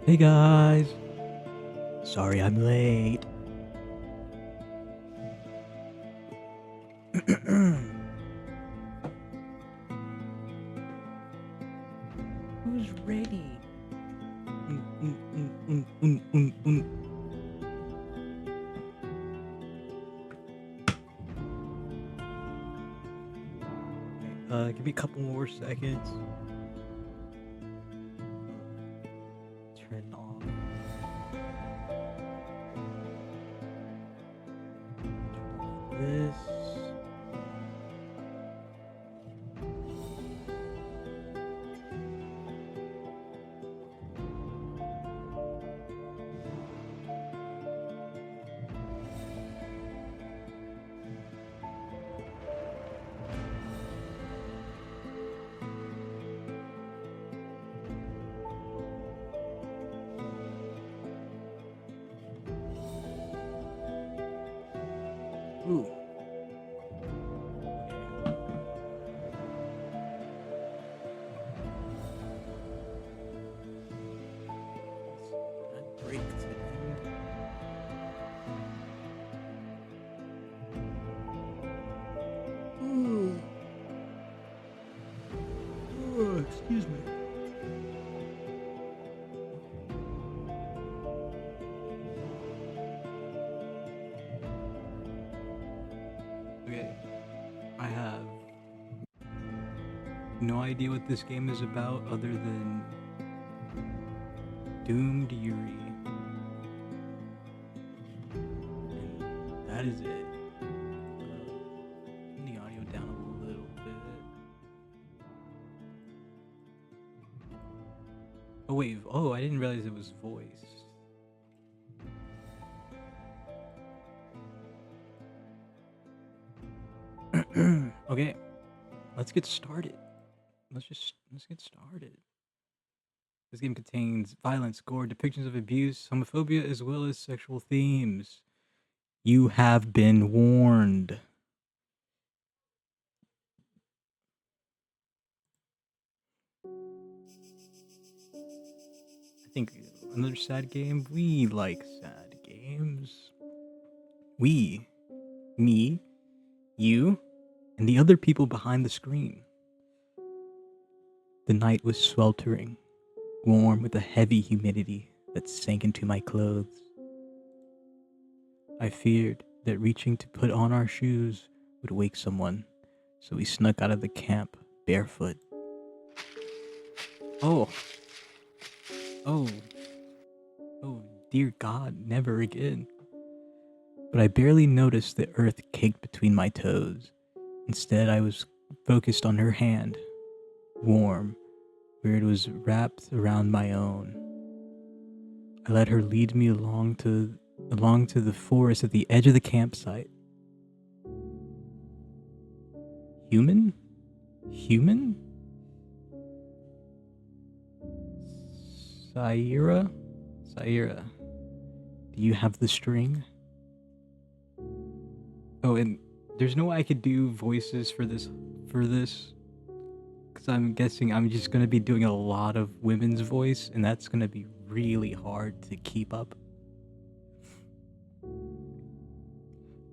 Hey guys! Sorry I'm late. Who's ready? Give me a couple more seconds. Turn it off. This. Ooh. That break to end. Ooh. Oh, excuse me. Okay. I have no idea what this game is about other than Doomed Yuri. And that is it. Turn the audio down a little bit. Oh wait, I didn't realize it was voiced. Okay, let's get started. Let's get started. This game contains violence, gore, depictions of abuse, homophobia, as well as sexual themes. You have been warned. I think another sad game. We like sad games. We, me, you, and the other people behind the screen. The night was sweltering, warm with a heavy humidity that sank into my clothes. I feared that reaching to put on our shoes would wake someone, so we snuck out of the camp barefoot. Oh, oh, dear God, never again. But I barely noticed the earth caked between my toes. Instead, I was focused on her hand, warm, where it was wrapped around my own. I let her lead me along to the forest at the edge of the campsite. Human? Human? Saira? Saira, do you have the string? Oh, and there's no way I could do voices for this, because I'm guessing I'm just going to be doing a lot of women's voice, and that's going to be really hard to keep up.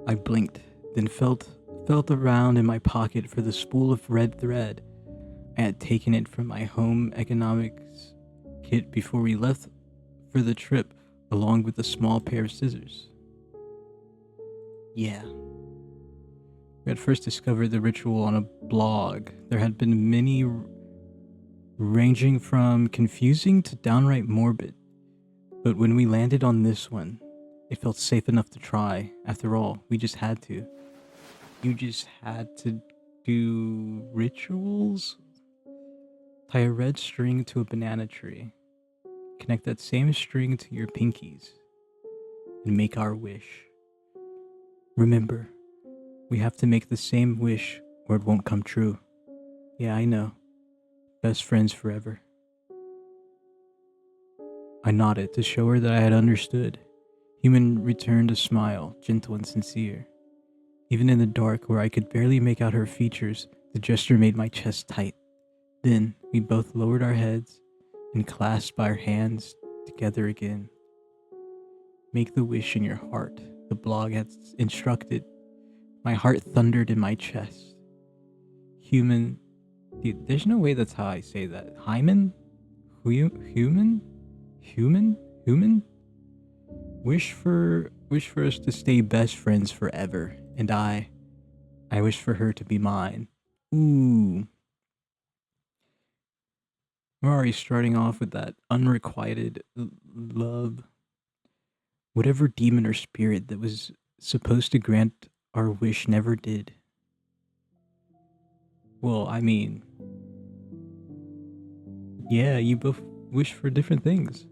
I blinked, then felt around in my pocket for the spool of red thread. I had taken it from my home economics kit before we left for the trip, along with a small pair of scissors. Yeah. We had first discovered the ritual on a blog. There had been many ranging from confusing to downright morbid. But when we landed on this one, it felt safe enough to try. After all, we just had to. You just had to do rituals? Tie a red string to a banana tree. Connect that same string to your pinkies. And make our wish. Remember, we have to make the same wish or it won't come true. Yeah, I know. Best friends forever. I nodded to show her that I had understood. Human returned a smile, gentle and sincere. Even in the dark, where I could barely make out her features, the gesture made my chest tight. Then we both lowered our heads and clasped our hands together again. Make the wish in your heart, the blog has instructed. My heart thundered in my chest. Human. Dude, there's no way that's how I say that. Hymen? Human? Human? Human? Wish for us to stay best friends forever. And I wish for her to be mine. Ooh. We're already starting off with that unrequited love. Whatever demon or spirit that was supposed to grant our wish never did. Well, I mean, yeah, you both wish for different things.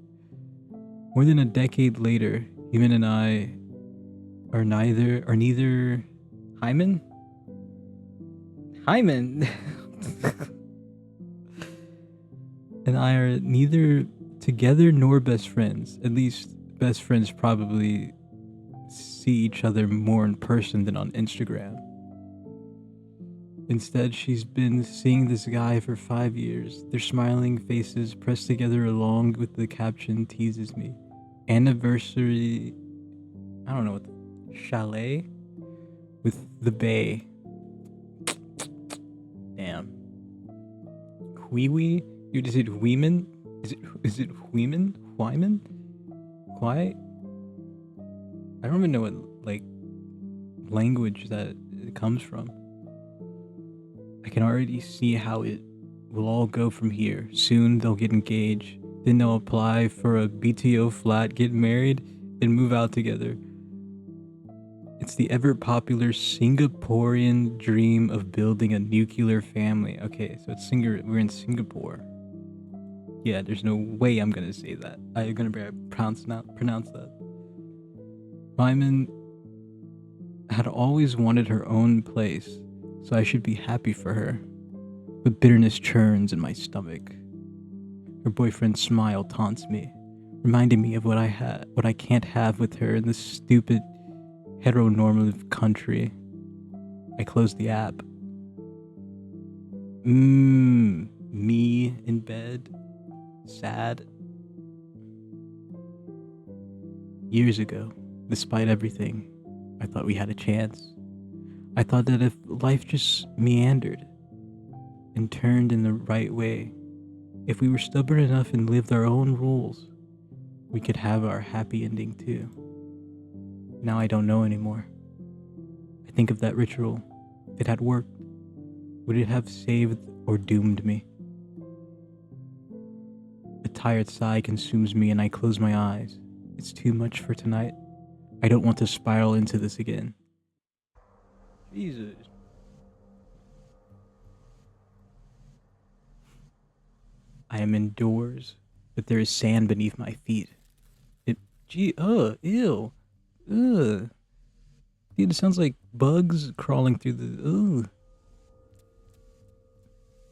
More than a decade later, Human and I are neither Hymen? Hymen and I are neither together nor best friends. At least best friends probably see each other more in person than on Instagram. Instead, she's been seeing this guy for 5 years. Their smiling faces pressed together along with the caption teases me. Anniversary, I don't know what, chalet with the bay. Damn. Huiwi? Dude, is it Huiman? Is it Huiman? Huiman? Why? I don't even know what, like, language that it comes from. I can already see how it will all go from here. Soon they'll get engaged. Then they'll apply for a BTO flat, get married, and move out together. It's the ever popular Singaporean dream of building a nuclear family. Okay, so it's we're in Singapore. Yeah, there's no way I'm gonna say that. I'm gonna pronounce that. Lyman had always wanted her own place, so I should be happy for her. But bitterness churns in my stomach. Her boyfriend's smile taunts me, reminding me of what I can't have with her in this stupid heteronormative country. I close the app. Me in bed, sad. Years ago, despite everything, I thought we had a chance. I thought that if life just meandered and turned in the right way, if we were stubborn enough and lived our own rules, we could have our happy ending too. Now I don't know anymore. I think of that ritual. If it had worked, would it have saved or doomed me? A tired sigh consumes me and I close my eyes. It's too much for tonight. I don't want to spiral into this again. Jesus. I am indoors, but there is sand beneath my feet. Ew. Ugh. Dude, it sounds like bugs crawling through the, ugh.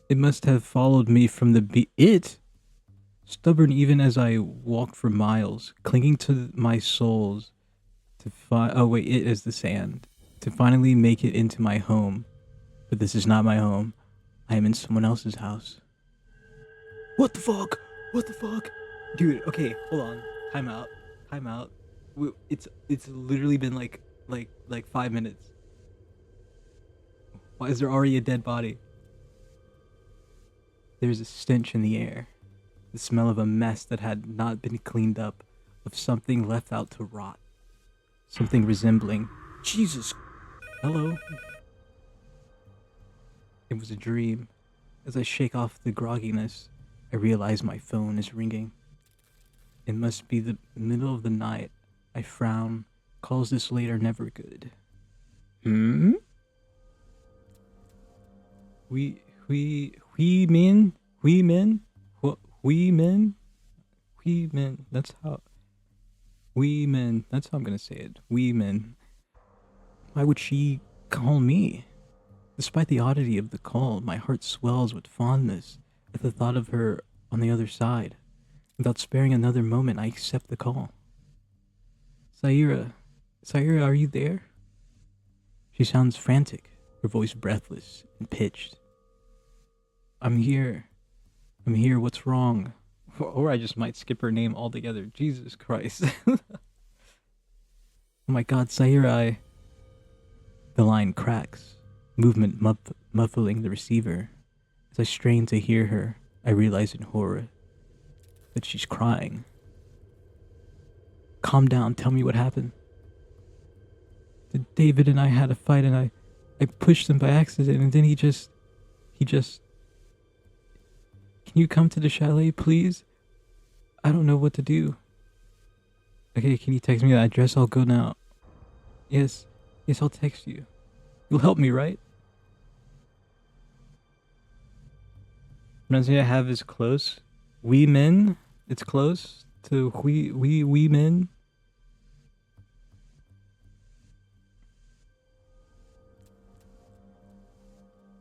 It must have followed me from the stubborn even as I walked for miles, clinging to my soles to it is the sand, to finally make it into my home. But this is not my home. I am in someone else's house. What the fuck? What the fuck? Dude, okay, hold on. Time out. It's literally been like 5 minutes. Why is there already a dead body? There's a stench in the air. The smell of a mess that had not been cleaned up, of something left out to rot. Something resembling... Jesus! Hello? It was a dream. As I shake off the grogginess, I realize my phone is ringing. It must be the middle of the night. I frown. Calls this late are never good. Hmm? We men? That's how I'm gonna say it. We men. Why would she call me? Despite the oddity of the call, my heart swells with fondness at the thought of her on the other side. Without sparing another moment, I accept the call. Saira, are you there? She sounds frantic, her voice breathless and pitched. I'm here. What's wrong? Or I just might skip her name altogether. Jesus Christ. Oh my god, Sakurai. The line cracks, movement muffling the receiver. As I strain to hear her, I realize in horror that she's crying. Calm down, tell me what happened. David and I had a fight and I pushed him by accident and then he just... Can you come to the chalet, please? I don't know what to do. Okay, can you text me the address? I'll go now. Yes, I'll text you. You'll help me, right? Pronunciation I have is close. We men, it's close to we men.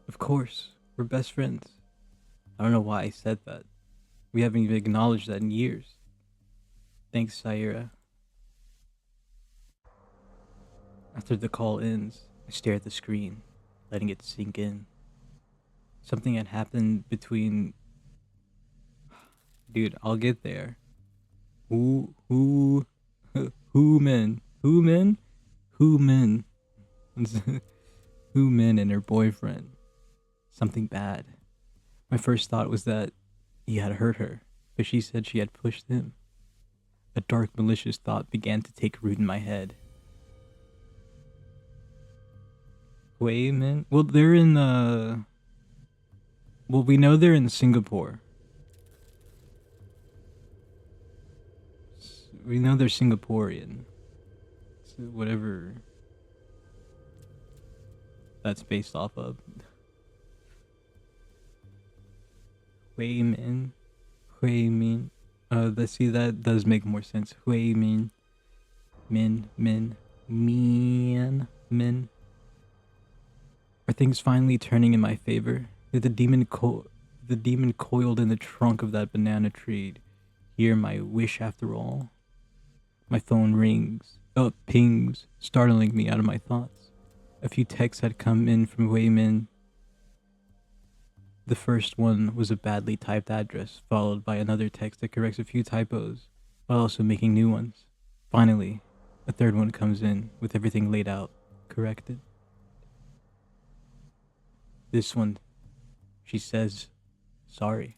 Of course, we're best friends. I don't know why I said that. We haven't even acknowledged that in years. Thanks, Saira. After the call ends, I stare at the screen, letting it sink in. Something had happened between... Dude, I'll get there. Who men? Who men? Who men? Who men and her boyfriend? Something bad. My first thought was that he had hurt her, but she said she had pushed him. A dark, malicious thought began to take root in my head. Hui men? Well, they're in well, we know they're in Singapore. We know they're Singaporean. So whatever that's based off of. Hui Min. Hui Min. Let's see, that does make more sense. Hui Min. Min. Are things finally turning in my favor? Did the demon coiled in the trunk of that banana tree hear my wish after all? My phone rings. Pings, startling me out of my thoughts. A few texts had come in from Wei Min. The first one was a badly typed address, followed by another text that corrects a few typos, while also making new ones. Finally, a third one comes in, with everything laid out, corrected. This one, she says, sorry.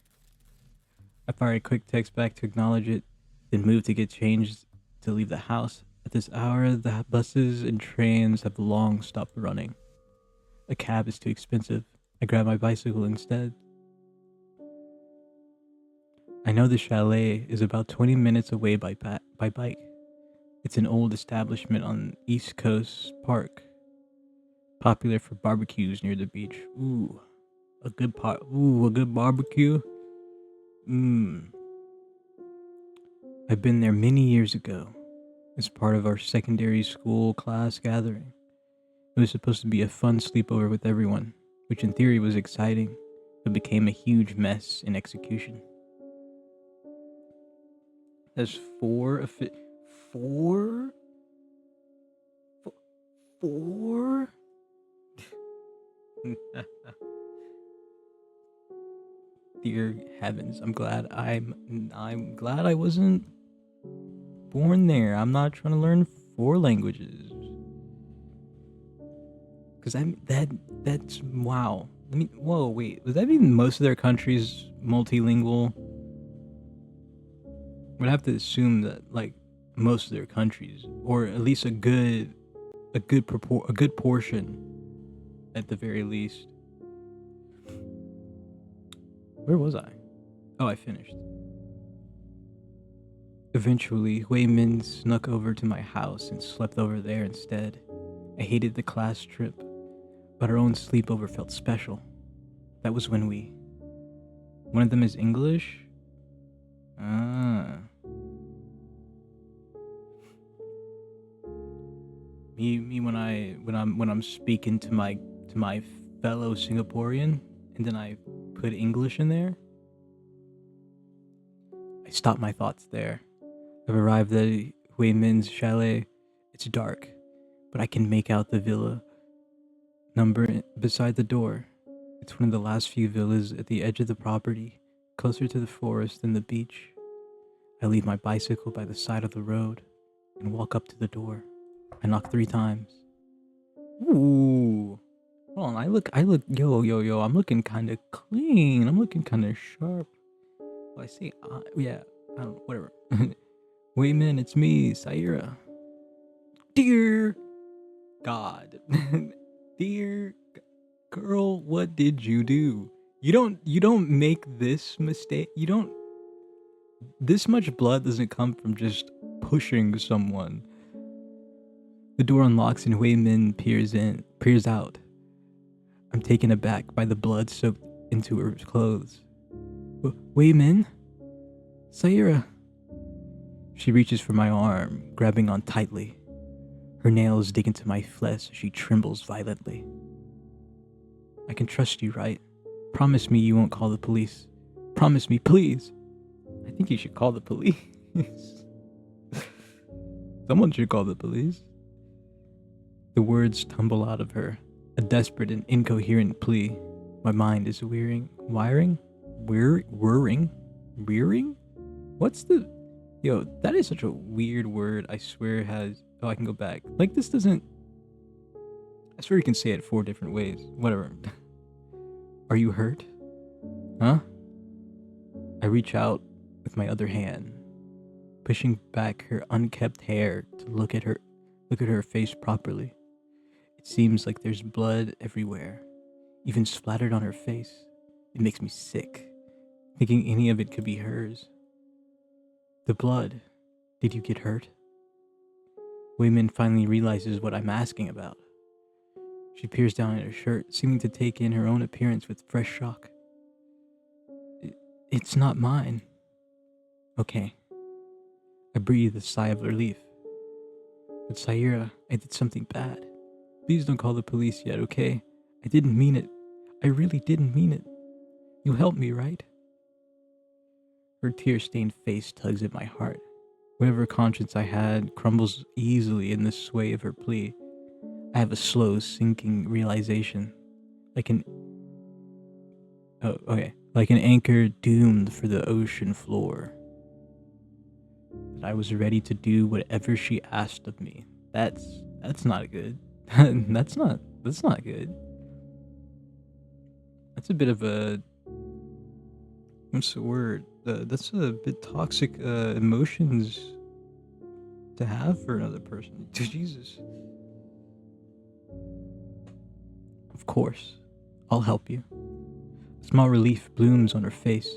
I fire a quick text back to acknowledge it, then move to get changed to leave the house. At this hour, the buses and trains have long stopped running. A cab is too expensive. I grab my bicycle instead. I know the chalet is about 20 minutes away by bike. It's an old establishment on East Coast Park, popular for barbecues near the beach. Ooh, a good barbecue. I've been there many years ago as part of our secondary school class gathering. It was supposed to be a fun sleepover with everyone, which in theory was exciting, but became a huge mess in execution. There's four? Dear heavens, I'm glad I wasn't born there. I'm not trying to learn 4 languages. Cause that's wow. Wait, does that mean most of their countries multilingual? Would have to assume that like most of their countries, or at least a good portion, at the very least. Where was I? Oh, I finished. Eventually, Hui Min snuck over to my house and slept over there instead. I hated the class trip, but our own sleepover felt special. That was when one of them is English? Ah. Me when I'm speaking to my fellow Singaporean and then I put English in there. I stop my thoughts there. I've arrived at Hui Min's chalet. It's dark, but I can make out the villa number beside the door. It's one of the last few villas at the edge of the property, closer to the forest than the beach. I leave my bicycle by the side of the road and walk up to the door. I knock 3 times. Ooh. Hold on, yo, I'm looking kind of clean. I'm looking kind of sharp. Well, I say, yeah, I don't know, whatever. Wait, man, it's me, Saira. Dear God. Dear girl, what did you do? You don't make this mistake. This much blood doesn't come from just pushing someone. The door unlocks and Hui Min peers out. I'm taken aback by the blood soaked into her clothes. Hui Min? Saira. She reaches for my arm, grabbing on tightly. Her nails dig into my flesh as she trembles violently. I can trust you, right? Promise me you won't call the police. Promise me, please. I think you should call the police. Someone should call the police. The words tumble out of her, a desperate and incoherent plea. My mind is whirring? What's the... Yo, that is such a weird word. I swear has... Oh, I can go back. Like, this doesn't... I swear you can say it 4 different ways. Whatever. Are you hurt? Huh? I reach out with my other hand, pushing back her unkempt hair to look at her face properly. It seems like there's blood everywhere, even splattered on her face. It makes me sick, thinking any of it could be hers. The blood. Did you get hurt? Wei Min finally realizes what I'm asking about. She peers down at her shirt, seeming to take in her own appearance with fresh shock. It's not mine. Okay. I breathe a sigh of relief. But Saira, I did something bad. Please don't call the police yet, okay? I didn't mean it. I really didn't mean it. You'll help me, right? Her tear-stained face tugs at my heart. Whatever conscience I had crumbles easily in the sway of her plea. I have a slow, sinking realization. Like an anchor doomed for the ocean floor. That I was ready to do whatever she asked of me. That's not good. That's not good. That's a bit of a... What's the word? That's a bit toxic emotions to have for another person. Jesus. Of course, I'll help you. A small relief blooms on her face,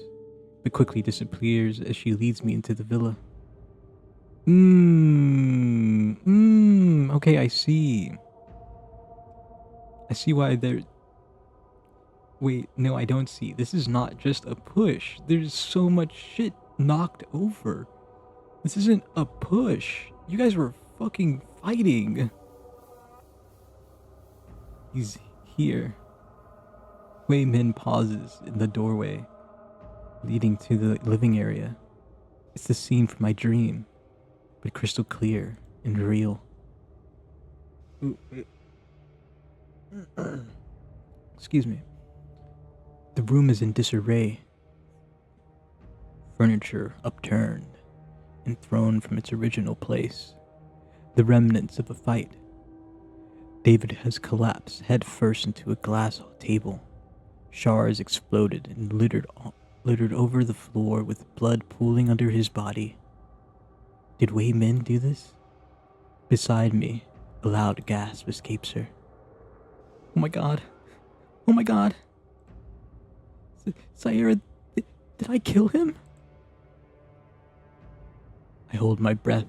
but quickly disappears as she leads me into the villa. Okay, I see. I see why they're... Wait, no, I don't see. This is not just a push. There's so much shit knocked over. This isn't a push. You guys were fucking fighting. He's here. Wei Min pauses in the doorway, leading to the living area. It's the scene from my dream, but crystal clear and real. Excuse me. The room is in disarray. Furniture upturned and thrown from its original place. The remnants of a fight. David has collapsed headfirst into a glass table. Shards exploded and littered over the floor with blood pooling under his body. Did Wei Min do this? Beside me, a loud gasp escapes her. Oh my god. Oh my god. Saira, did I kill him? I hold my breath,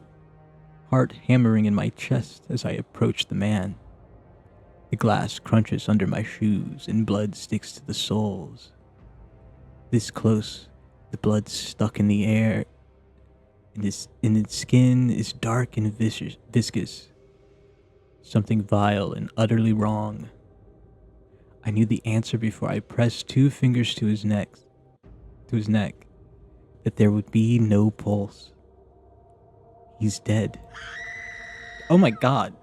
heart hammering in my chest as I approach the man. The glass crunches under my shoes and blood sticks to the soles. This close, the blood stuck in the air, and its skin is dark and viscous. Something vile and utterly wrong. I knew the answer before I pressed 2 fingers to his neck, that there would be no pulse. He's dead. Oh my god.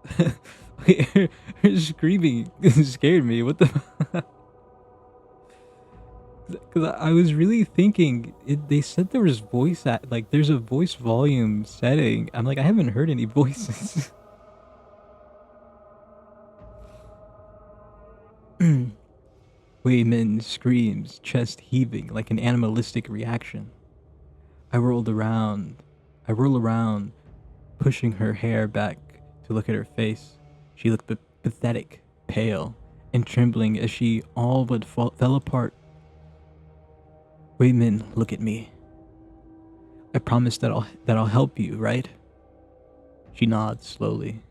Her screaming scared me. What the... Because I was really thinking, they said there was like, there's a voice volume setting. I'm like, I haven't heard any voices. Wei Min screams, chest heaving like an animalistic reaction. I rolled around. I roll around, pushing her hair back to look at her face. She looked pathetic, pale, and trembling as she all but fell apart. Wei Min, look at me. I promise that I'll help you, right? She nods slowly.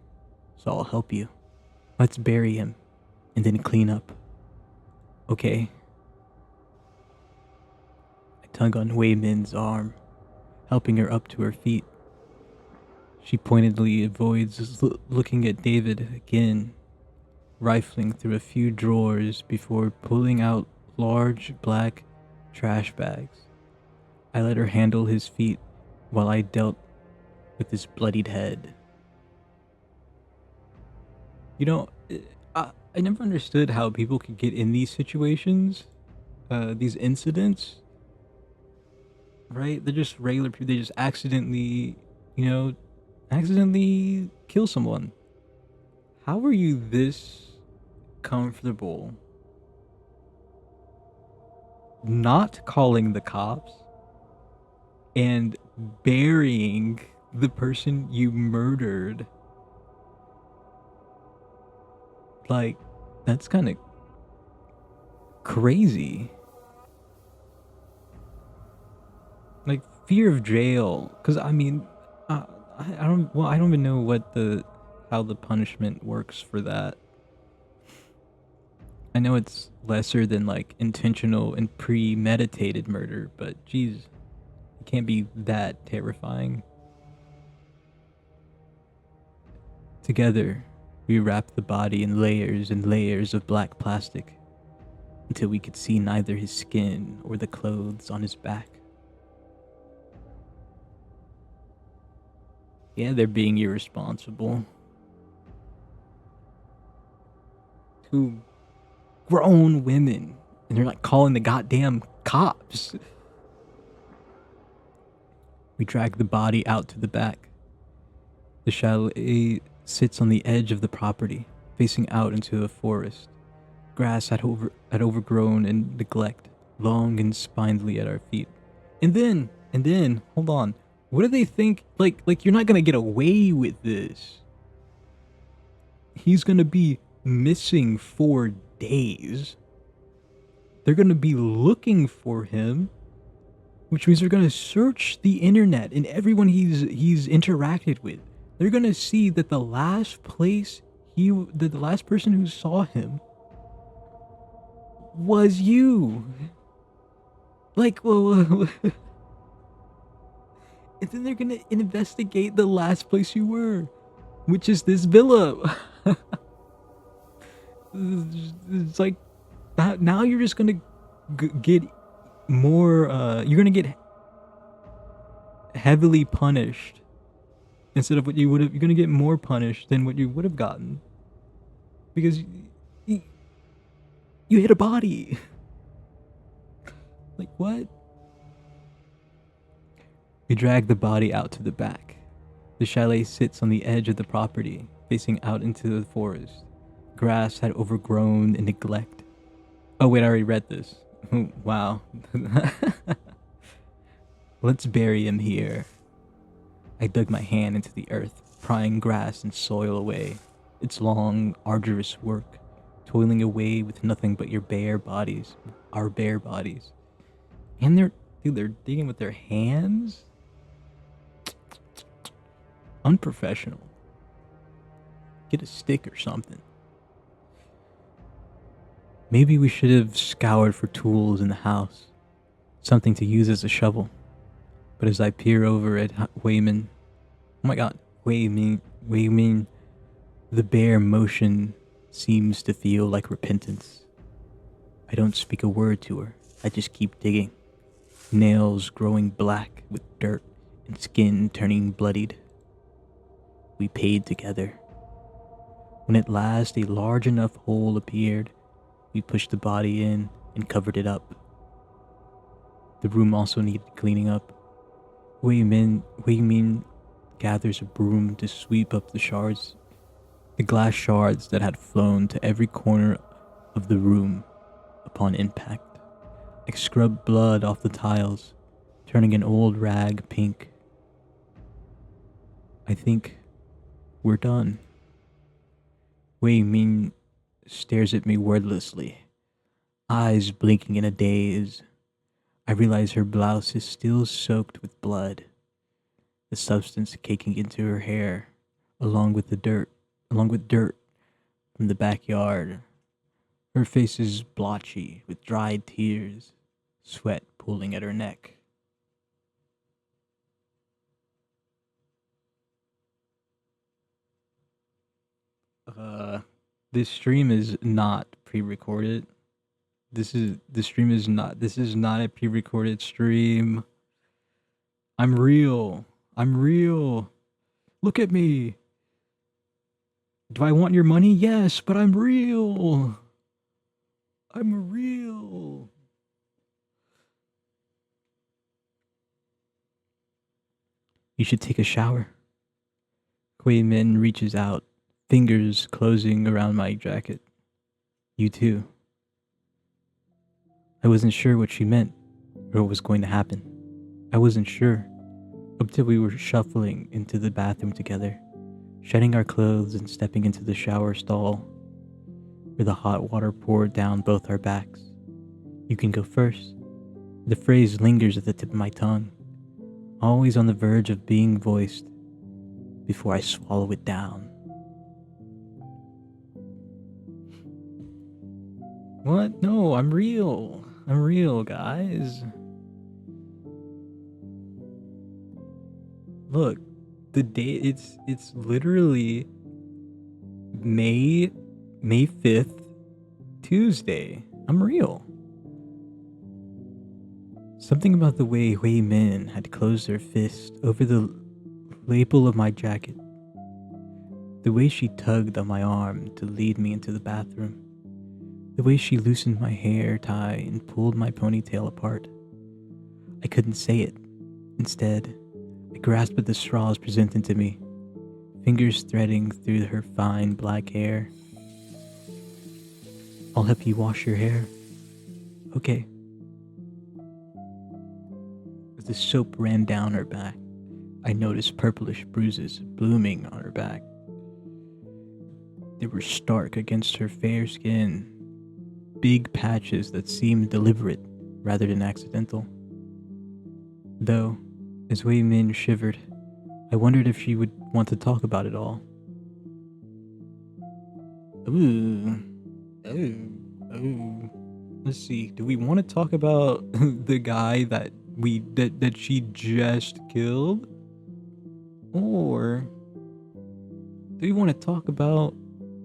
So I'll help you. Let's bury him, and then clean up. Okay? I tug on Wei Min's arm, helping her up to her feet. She pointedly avoids looking at David again, rifling through a few drawers before pulling out large black trash bags. I let her handle his feet while I dealt with his bloodied head. You know, I never understood how people could get in these situations, these incidents, right? They're just regular people. They just accidentally, accidentally kill someone. How are you this comfortable not calling the cops and burying the person you murdered? Like, that's kind of crazy. Like, fear of jail, because I mean, I don't even know how the punishment works for that. I know it's lesser than like intentional and premeditated murder, but geez, it can't be that terrifying. Together, we wrapped the body in layers and layers of black plastic until we could see neither his skin or the clothes on his back. Yeah, they're being irresponsible. Two grown women, and they're not calling the goddamn cops. We drag the body out to the back. The chalet sits on the edge of the property, facing out into a forest. Grass had overgrown and neglect, long and spindly at our feet. And then, hold on. What do they think? Like you're not gonna get away with this. He's gonna be missing for days. They're gonna be looking for him, which means they're gonna search the internet and everyone he's interacted with. They're gonna see that the last person who saw him was you. Like, well, and then they're gonna investigate the last place you were, which is this villa. It's like now you're just gonna get more. You're gonna get heavily punished instead of what you would have. You're gonna get more punished than what you would have gotten because you hit a body. Like, what? We drag the body out to the back. The chalet sits on the edge of the property, facing out into the forest. Grass had overgrown and neglect. Oh wait, I already read this. Wow. Let's bury him here. I dug my hand into the earth, prying grass and soil away. It's long, arduous work, toiling away with nothing but our bare bodies. And they're digging with their hands? Unprofessional. Get a stick or something. Maybe we should have scoured for tools in the house. Something to use as a shovel. But as I peer over at Wei Min, oh my god, Wei Min, the bare motion seems to feel like repentance. I don't speak a word to her. I just keep digging. Nails growing black with dirt and skin turning bloodied. We paid together. When at last a large enough hole appeared, we pushed the body in and covered it up. The room also needed cleaning up. Wei Min gathers a broom to sweep up the glass shards that had flown to every corner of the room upon impact. I scrub blood off the tiles, turning an old rag pink. I think we're done. Wei Min stares at me wordlessly, eyes blinking in a daze. I realize her blouse is still soaked with blood, the substance caking into her hair, along with dirt from the backyard. Her face is blotchy with dried tears, sweat pooling at her neck. Uh, this stream is not pre-recorded. This is not a pre-recorded stream. I'm real. I'm real. Look at me. Do I want your money? Yes, but I'm real. I'm real. You should take a shower. Wei Min reaches out, fingers closing around my jacket. You too. I wasn't sure what she meant or what was going to happen. I wasn't sure up till we were shuffling into the bathroom together, shedding our clothes and stepping into the shower stall where the hot water poured down both our backs. You can go first. The phrase lingers at the tip of my tongue, always on the verge of being voiced before I swallow it down. What? No, I'm real. I'm real, guys. Look, the day it's literally May 5th, Tuesday. I'm real. Something about the way Hui Min had closed her fist over the lapel of my jacket. The way she tugged on my arm to lead me into the bathroom. The way she loosened my hair tie and pulled my ponytail apart. I couldn't say it. Instead, I grasped at the straws presented to me, fingers threading through her fine black hair. I'll help you wash your hair. Okay. As the soap ran down her back, I noticed purplish bruises blooming on her back. They were stark against her fair skin, big patches that seemed deliberate rather than accidental. Though, as Wei Min shivered, I wondered if she would want to talk about it all. Ooh. Let's see. Do we want to talk about the guy that she just killed? Or do we want to talk about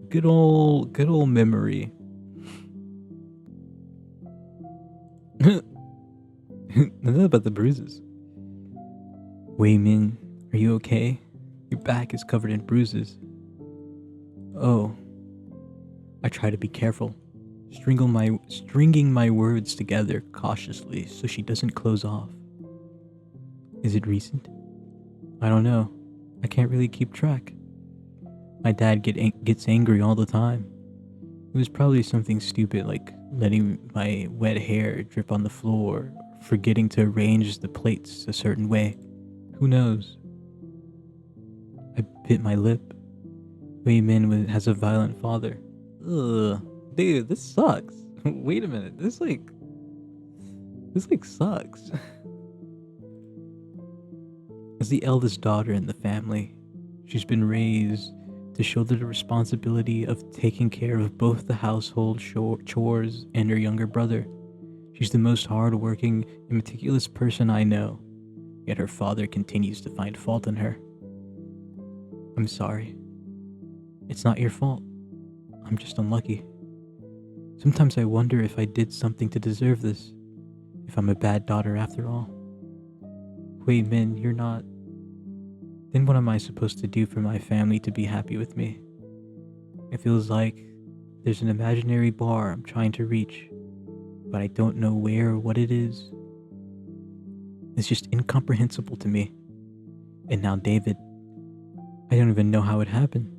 good old memory? Not about the bruises. Wei Min, are you okay? Your back is covered in bruises. Oh. I try to be careful, stringing my words together cautiously so she doesn't close off. Is it recent? I don't know. I can't really keep track. My dad gets angry all the time. It was probably something stupid like letting my wet hair drip on the floor, or forgetting to arrange the plates a certain way. Who knows? I bit my lip. Wei Min has a violent father. Ugh, dude, this sucks. Wait a minute, this sucks. As the eldest daughter in the family, she's been raised to shoulder the responsibility of taking care of both the household chores and her younger brother. She's the most hardworking and meticulous person I know, yet her father continues to find fault in her. I'm sorry. It's not your fault. I'm just unlucky. Sometimes I wonder if I did something to deserve this. If I'm a bad daughter after all. Wei Min, you're not. Then what am I supposed to do for my family to be happy with me? It feels like there's an imaginary bar I'm trying to reach, but I don't know where or what it is. It's just incomprehensible to me. And now David, I don't even know how it happened.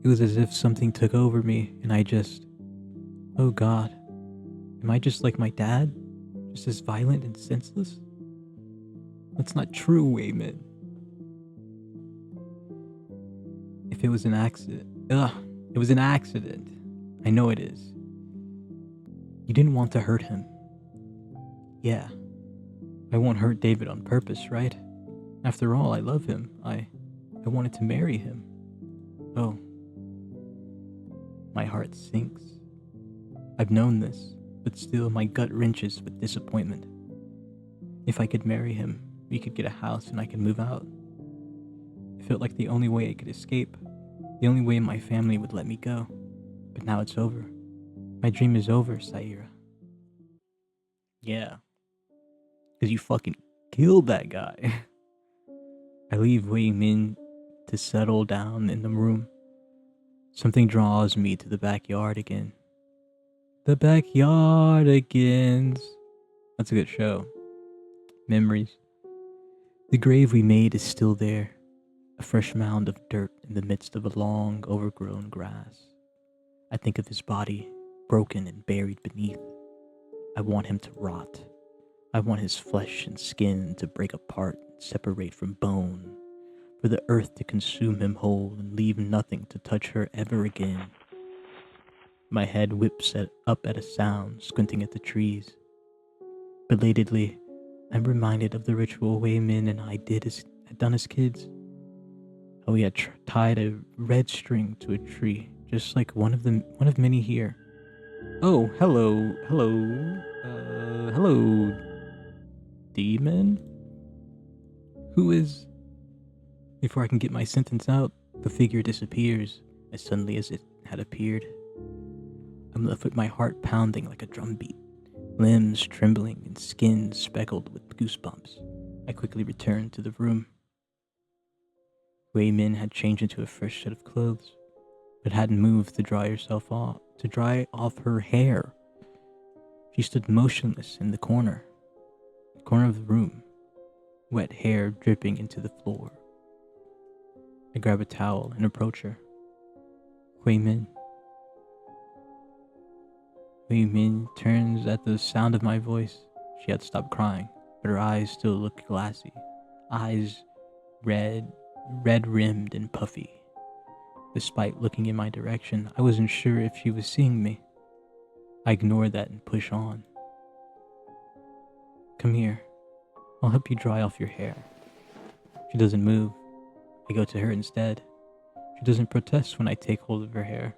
It was as if something took over me and oh God, am I just like my dad? Just as violent and senseless? That's not true, Wayman. If it was an accident, it was an accident. I know it is. You didn't want to hurt him. Yeah, I won't hurt David on purpose, right? After all, I love him. I wanted to marry him. Oh, my heart sinks. I've known this, but still my gut wrenches with disappointment. If I could marry him, we could get a house and I could move out. It felt like the only way I could escape, the only way my family would let me go. But now it's over. My dream is over, Saira. Yeah. Because you fucking killed that guy. I leave Wei Min to settle down in the room. Something draws me to the backyard again. The backyard again. That's a good show. Memories. The grave we made is still there. A fresh mound of dirt in the midst of a long, overgrown grass. I think of his body, broken and buried beneath. I want him to rot. I want his flesh and skin to break apart and separate from bone, for the earth to consume him whole and leave nothing to touch her ever again. My head whips up at a sound, squinting at the trees. Belatedly, I'm reminded of the ritual Wei Min and I had done as kids. How we had tied a red string to a tree, just like one of many here. Oh, hello, demon? Who is... Before I can get my sentence out, the figure disappears as suddenly as it had appeared. I'm left with my heart pounding like a drumbeat, limbs trembling and skin speckled with goosebumps. I quickly returned to the room. Wei Min had changed into a fresh set of clothes, but hadn't moved to dry off her hair. She stood motionless in the corner of the room, wet hair dripping into the floor. I grab a towel and approach her. Wei Min. Wei Min turns at the sound of my voice. She had stopped crying, but her eyes still looked glassy. Eyes red-rimmed and puffy. Despite looking in my direction, I wasn't sure if she was seeing me. I ignored that and push on. Come here. I'll help you dry off your hair. She doesn't move. I go to her instead. She doesn't protest when I take hold of her hair,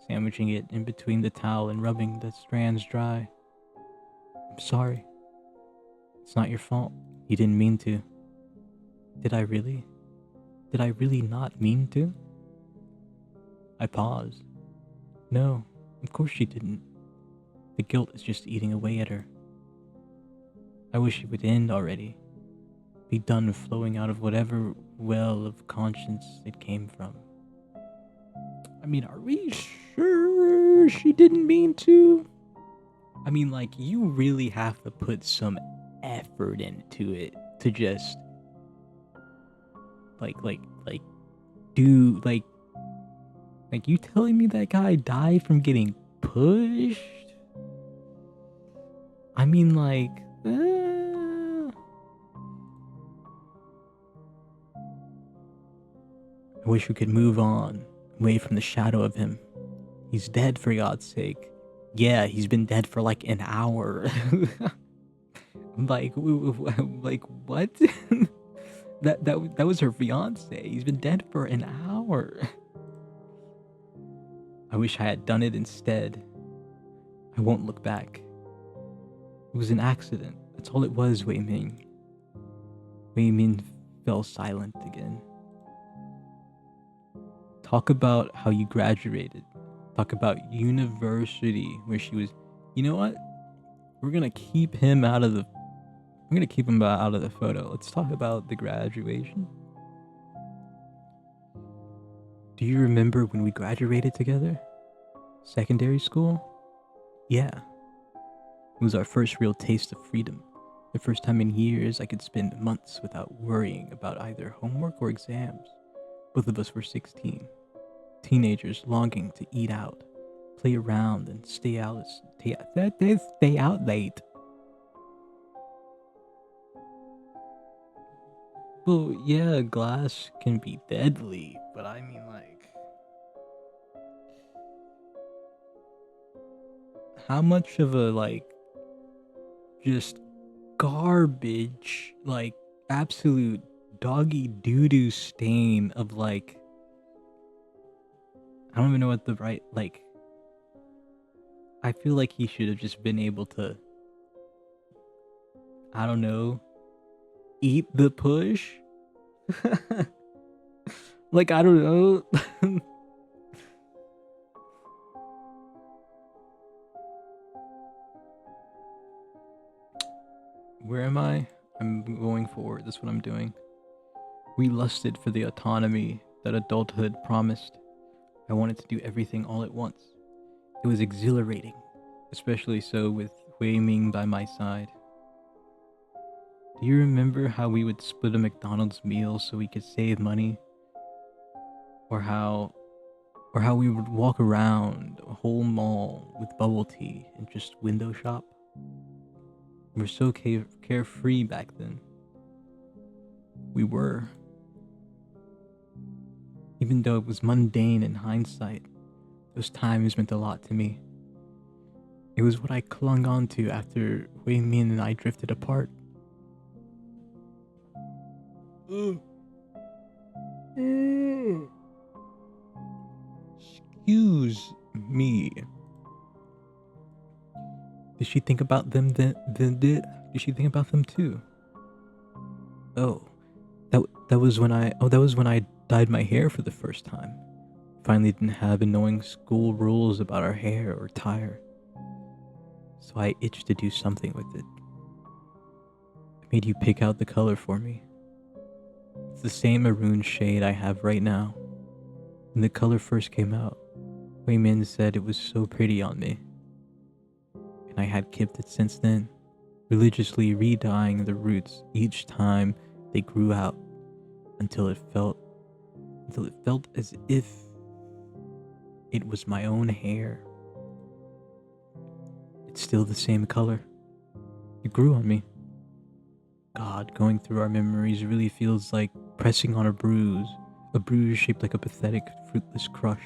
sandwiching it in between the towel and rubbing the strands dry. I'm sorry. It's not your fault. You didn't mean to. Did I really? Did I really not mean to? I pause. No, of course she didn't. The guilt is just eating away at her. I wish it would end already. Be done flowing out of whatever well of conscience it came from. I mean, are we sure she didn't mean to? I mean, like, you really have to put some effort into it to just you telling me that guy died from getting pushed? I mean, like, I wish we could move on, away from the shadow of him. He's dead, for God's sake. Yeah, he's been dead for like an hour. like what? that was her fiance. He's been dead for an hour. I wish I had done it instead. I won't look back. It was an accident. That's all it was, Wei Min. Wei Min fell silent again. Talk about how you graduated. Talk about university, where she was. You know what? We're gonna keep him out of the. I'm gonna keep him out of the photo. Let's talk about the graduation. Do you remember when we graduated together? Secondary school? Yeah. It was our first real taste of freedom. The first time in years I could spend months without worrying about either homework or exams. Both of us were 16, teenagers longing to eat out, play around, and stay out late. Well, yeah, glass can be deadly, but I mean, like, how much of a, like, just garbage, like, absolute doggy doo-doo stain of, like, I don't even know what the right, like, I feel like he should have just been able to, I don't know, eat the push? Like, I don't know. Where am I? I'm going forward. That's what I'm doing. We lusted for the autonomy that adulthood promised. I wanted to do everything all at once. It was exhilarating, especially so with Wei Ming by my side. Do you remember how we would split a McDonald's meal so we could save money? Or how we would walk around a whole mall with bubble tea and just window shop? We were so carefree back then. We were. Even though it was mundane in hindsight, those times meant a lot to me. It was what I clung on to after Wei Min and I drifted apart. Excuse me. Did she think about them then? Did she think about them too? Oh, that was when I dyed my hair for the first time. Finally didn't have annoying school rules about our hair or attire. So I itched to do something with it. I made you pick out the color for me. It's the same maroon shade I have right now. When the color first came out, Wei Min said it was so pretty on me. And I had kept it since then, religiously re-dyeing the roots each time they grew out until it felt as if it was my own hair. It's still the same color. It grew on me. God, going through our memories really feels like pressing on a bruise shaped like a pathetic, fruitless crush.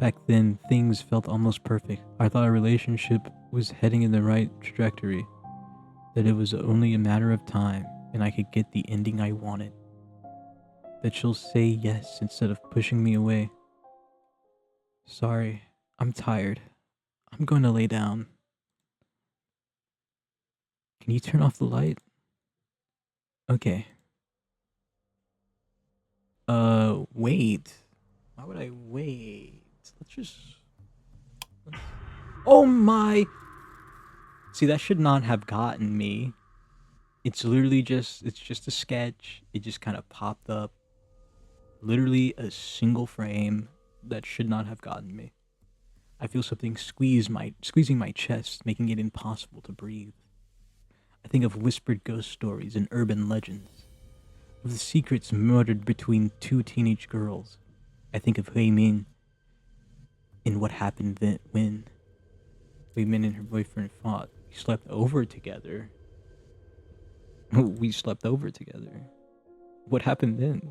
Back then, things felt almost perfect. I thought our relationship was heading in the right trajectory, that it was only a matter of time and I could get the ending I wanted. That she'll say yes instead of pushing me away. Sorry, I'm tired. I'm going to lay down. Can you turn off the light? Okay. Wait. Why would I wait? Oh my! See, that should not have gotten me. It's just a sketch. It just kind of popped up. Literally a single frame that should not have gotten me. I feel something squeezing my chest, making it impossible to breathe. I think of whispered ghost stories and urban legends, of the secrets murdered between two teenage girls. I think of Hui Min and what happened then when Hui Min and her boyfriend fought. We slept over together. We slept over together. What happened then?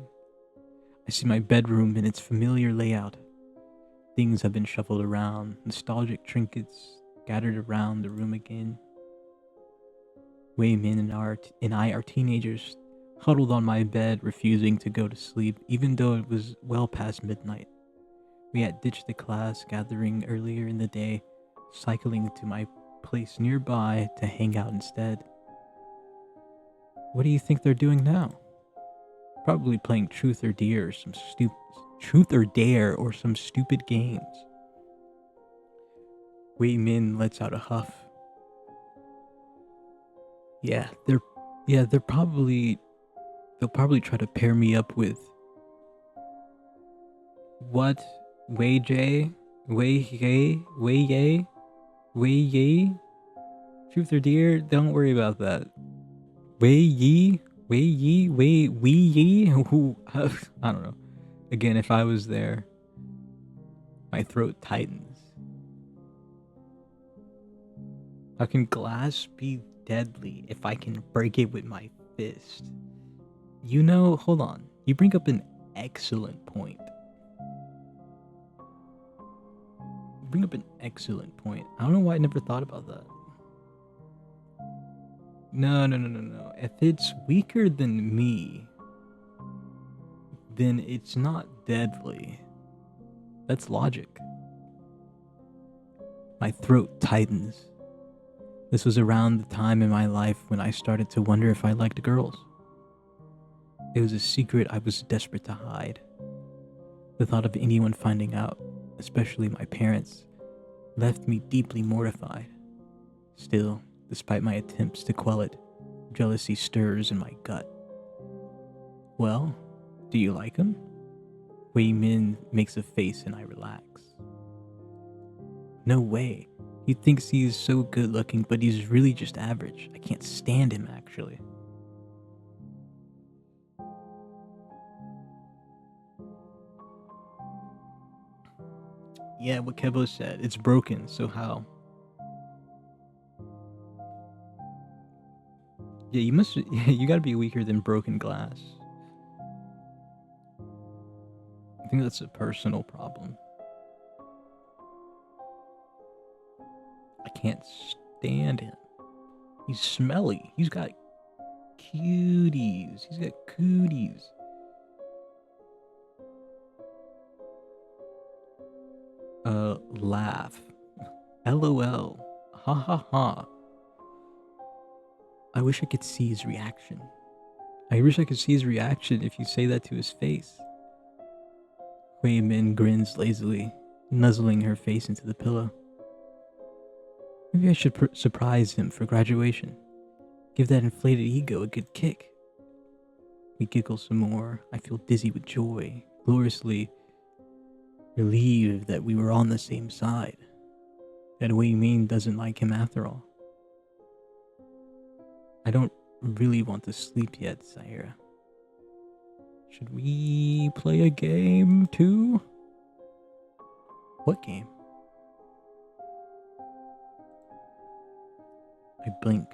I see my bedroom in its familiar layout. Things have been shuffled around, nostalgic trinkets scattered around the room again. Wei Min and I are teenagers, huddled on my bed, refusing to go to sleep, even though it was well past midnight. We had ditched the class gathering earlier in the day, cycling to my place nearby to hang out instead. What do you think they're doing now? Probably playing Truth or Dare or some stupid games. Wei Min lets out a huff. They'll probably try to pair me up with what? Wei Jay? Wei Ye? Wei Ye? Wei Ye? Truth or dare? Don't worry about that. Wei Yi? Who? I don't know. Again, if I was there, my throat tightens. How can glass be deadly if I can break it with my fist? You know, hold on. You bring up an excellent point. I don't know why I never thought about that. No. If it's weaker than me, then it's not deadly. That's logic. My throat tightens. This was around the time in my life when I started to wonder if I liked girls. It was a secret I was desperate to hide. The thought of anyone finding out, especially my parents, left me deeply mortified. Still, despite my attempts to quell it, jealousy stirs in my gut. Well, do you like him? Wei Min makes a face and I relax. No way. He thinks he's so good looking, but he's really just average. I can't stand him, actually. Yeah, what Kevo said. It's broken, so how? Yeah, you gotta be weaker than broken glass. I think that's a personal problem. I can't stand him. He's smelly. He's got cuties. He's got cooties. Laugh. LOL. Ha ha ha. I wish I could see his reaction. I wish I could see his reaction if you say that to his face. Wei Min grins lazily, nuzzling her face into the pillow. Maybe I should surprise him for graduation. Give that inflated ego a good kick. We giggle some more. I feel dizzy with joy, gloriously relieved that we were on the same side. That Wei Min doesn't like him after all. I don't really want to sleep yet, Saira. Should we play a game too? What game? I blink,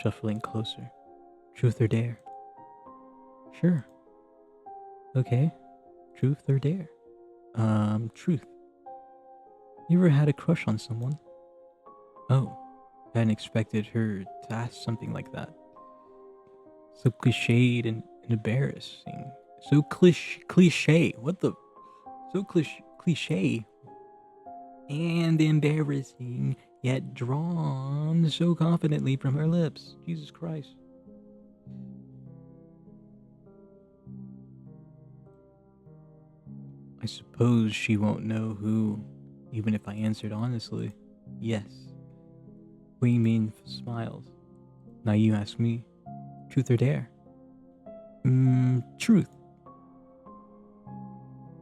shuffling closer. Truth or dare? Sure. Okay. Truth or dare? Truth. You ever had a crush on someone? Oh, I hadn't expected her to ask something like that. So cliched and embarrassing. So cliche. What the? So cliche and embarrassing, yet drawn so confidently from her lips. Jesus Christ. I suppose she won't know who, even if I answered honestly. Yes. Wei Min smiles. Now you ask me. Truth or dare? Truth.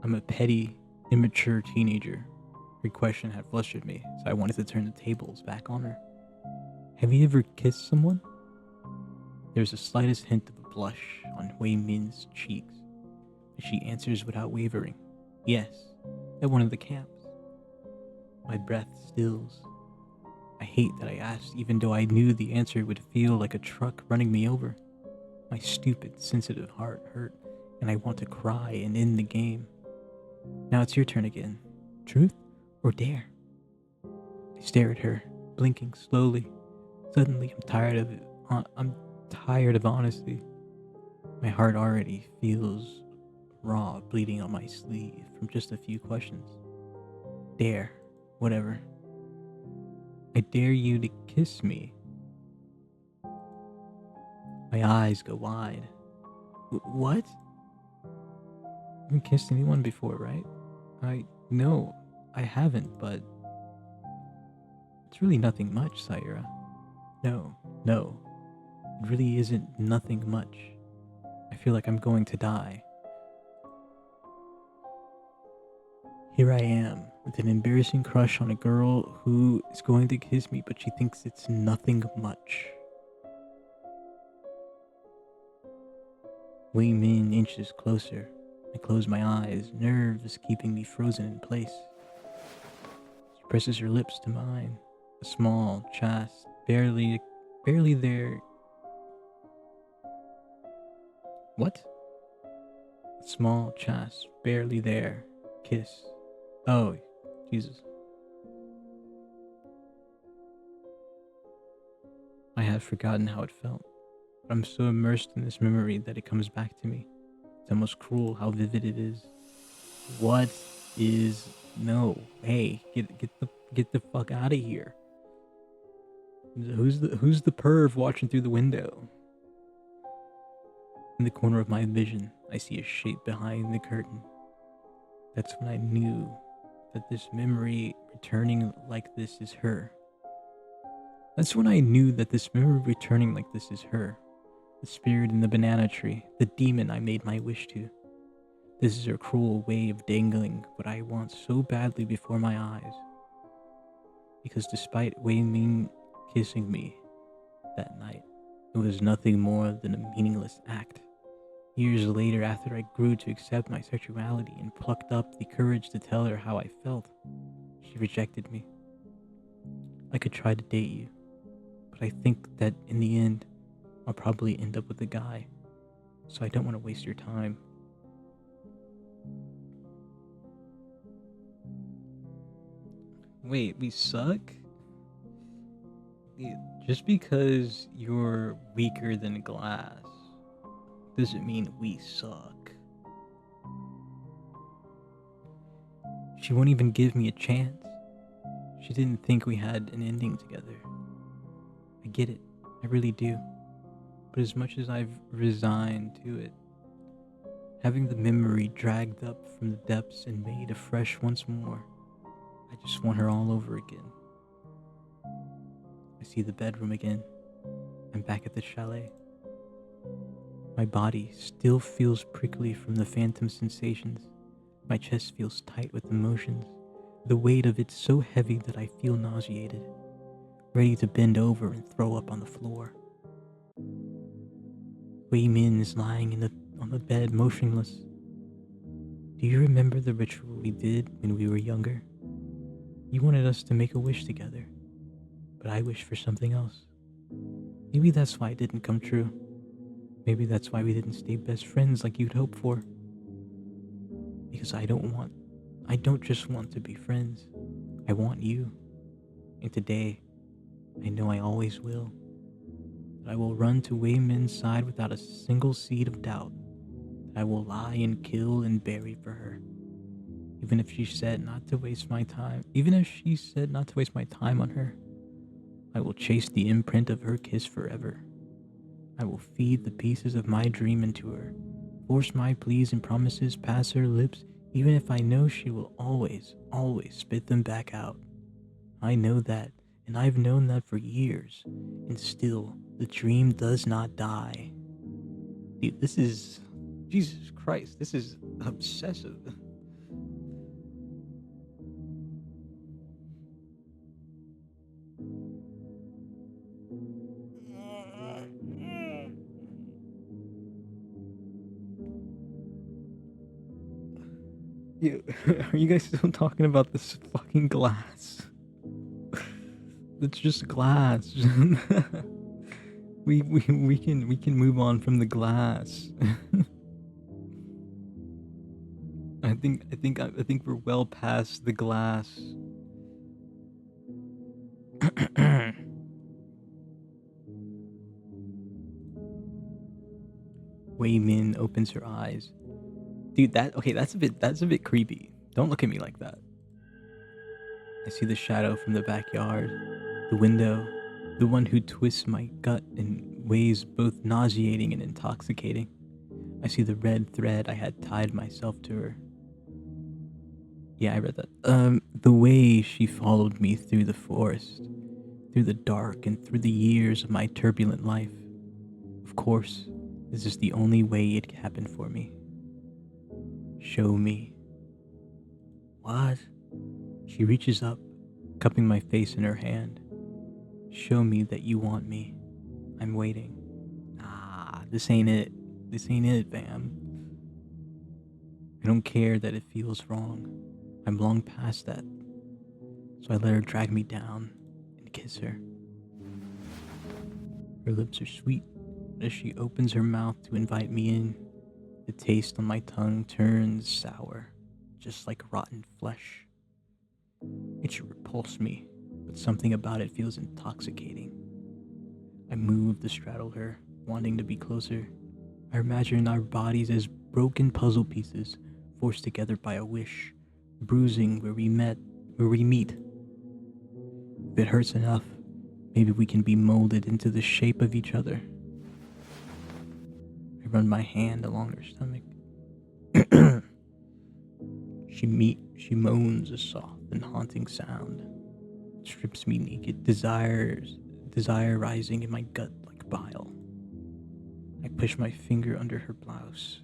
I'm a petty, immature teenager. Her question had flustered me, so I wanted to turn the tables back on her. Have you ever kissed someone? There's the slightest hint of a blush on Wei Min's cheeks, but she answers without wavering. Yes, at one of the camps. My breath stills. I hate that I asked, even though I knew the answer would feel like a truck running me over. My stupid, sensitive heart hurt, and I want to cry and end the game. Now it's your turn again. Truth or dare? I stare at her, blinking slowly. Suddenly, I'm tired of honesty. My heart already feels raw, bleeding on my sleeve from just a few questions. Dare, whatever. I dare you to kiss me. My eyes go wide. What? You haven't kissed anyone before, right? No, I haven't, but it's really nothing much, Saira. No, it really isn't nothing much. I feel like I'm going to die. Here I am, with an embarrassing crush on a girl who is going to kiss me, but she thinks it's nothing much. Wei Min inches closer. I close my eyes, nerves keeping me frozen in place. She presses her lips to mine, a small chast, barely there. What? A small chast, barely there. Kiss. Oh, Jesus. I had forgotten how it felt, but I'm so immersed in this memory that it comes back to me. It's almost cruel how vivid it is. What is no? Hey, get the fuck out of here. Who's the perv watching through the window? In the corner of my vision, I see a shape behind the curtain. That's when I knew that this memory returning like this is her. That's when I knew that this memory returning like this is her. The spirit in the banana tree, the demon I made my wish to. This is her cruel way of dangling what I want so badly before my eyes. Because despite Wei Ming kissing me that night, it was nothing more than a meaningless act. Years later, after I grew to accept my sexuality and plucked up the courage to tell her how I felt, she rejected me. I could try to date you, but I think that in the end, I'll probably end up with a guy, so I don't want to waste your time. Wait, we suck? Just because you're weaker than glass doesn't mean we suck. She won't even give me a chance. She didn't think we had an ending together. I get it, I really do. But as much as I've resigned to it, having the memory dragged up from the depths and made afresh once more, I just want her all over again. I see the bedroom again. I'm back at the chalet. My body still feels prickly from the phantom sensations. My chest feels tight with emotions. The weight of it so heavy that I feel nauseated, ready to bend over and throw up on the floor. Wei Min is lying on the bed, motionless. Do you remember the ritual we did when we were younger? You wanted us to make a wish together, but I wished for something else. Maybe that's why it didn't come true. Maybe that's why we didn't stay best friends like you'd hoped for. Because I don't just want to be friends. I want you. And today, I know I always will. That I will run to Wei Min's side without a single seed of doubt. That I will lie and kill and bury for her. Even if she said not to waste my time on her, I will chase the imprint of her kiss forever. I will feed the pieces of my dream into her, force my pleas and promises past her lips, even if I know she will always spit them back out. I know that, and I've known that for years, and still, the dream does not die. Dude, this is... Jesus Christ, this is obsessive. Are you guys still talking about this fucking glass? It's just glass. we can move on from the glass. I think we're well past the glass. Wei Min opens her eyes. Dude, that's a bit creepy. Don't look at me like that. I see the shadow from the backyard, the window, the one who twists my gut in ways both nauseating and intoxicating. I see the red thread I had tied myself to her. Yeah, I read that. The way she followed me through the forest, through the dark, and through the years of my turbulent life. Of course, this is the only way it can happen for me. Show me. What? She reaches up, cupping my face in her hand. Show me that you want me. I'm waiting. Nah, this ain't it. This ain't it, fam. I don't care that it feels wrong. I'm long past that. So I let her drag me down and kiss her. Her lips are sweet, but as she opens her mouth to invite me in, the taste on my tongue turns sour, just like rotten flesh. It should repulse me, but something about it feels intoxicating. I move to straddle her, wanting to be closer. I imagine our bodies as broken puzzle pieces forced together by a wish, bruising where we meet. If it hurts enough, maybe we can be molded into the shape of each other. I run my hand along her stomach. She moans a soft and haunting sound. It strips me naked, desire rising in my gut like bile. I push my finger under her blouse,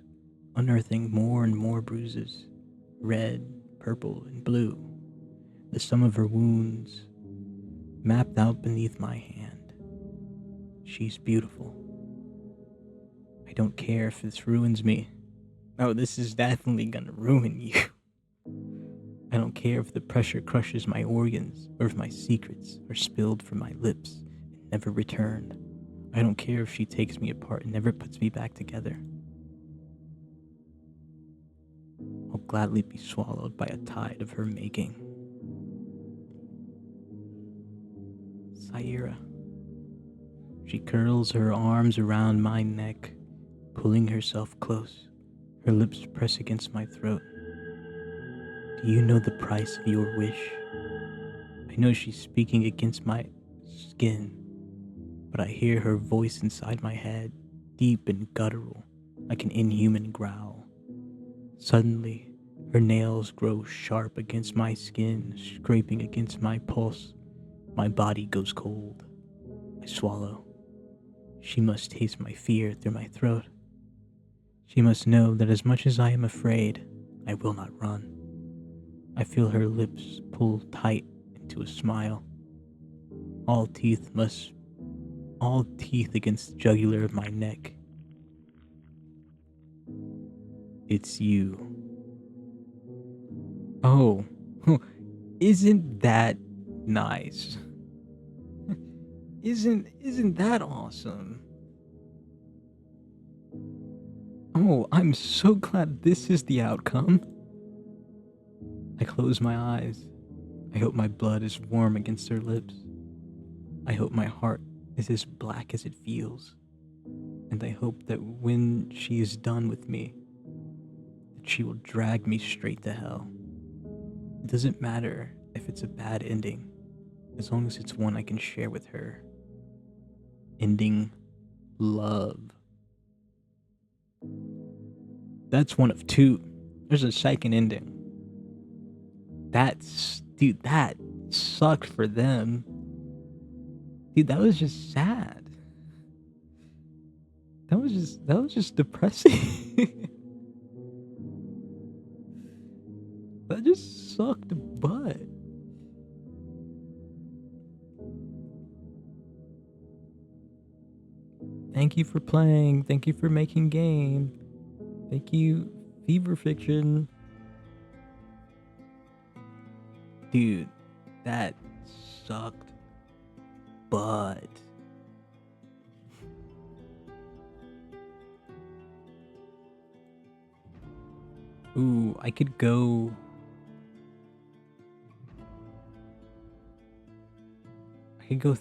unearthing more and more bruises, red, purple, and blue, the sum of her wounds mapped out beneath my hand. She's beautiful. I don't care if this ruins me. Oh, this is definitely gonna ruin you. I don't care if the pressure crushes my organs or if my secrets are spilled from my lips and never returned. I don't care if she takes me apart and never puts me back together. I'll gladly be swallowed by a tide of her making. Saira. She curls her arms around my neck, pulling herself close. Her lips press against my throat. Do you know the price of your wish? I know she's speaking against my skin, but I hear her voice inside my head, deep and guttural, like an inhuman growl. Suddenly, her nails grow sharp against my skin, scraping against my pulse. My body goes cold. I swallow. She must taste my fear through my throat. She must know that as much as I am afraid, I will not run. I feel her lips pull tight into a smile. All teeth against the jugular of my neck. It's you. Oh, isn't that nice? Isn't that awesome? Oh, I'm so glad this is the outcome. I close my eyes. I hope my blood is warm against her lips. I hope my heart is as black as it feels. And I hope that when she is done with me, that she will drag me straight to hell. It doesn't matter if it's a bad ending, as long as it's one I can share with her. Ending love. That's one of two. There's a second ending. That sucked for them. Dude, that was just sad. That was just depressing. That just sucked butt. Thank you for playing. Thank you for making game. Thank you, Fever Fiction. Dude, that sucked butt. Ooh, I could go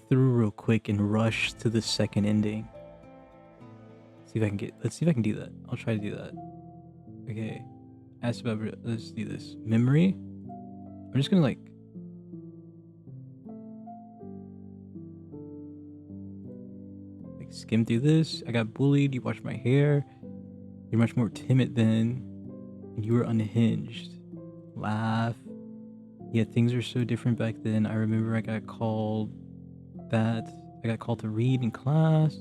through real quick and rush to the second ending. Let's see if I can do that. I'll try to do that. Okay. Let's do this. Memory? I'm just gonna like skim through this. I got bullied, you washed my hair. You're much more timid then. And you were unhinged. Laugh. Yeah, things are so different back then. I remember I got called to read in class.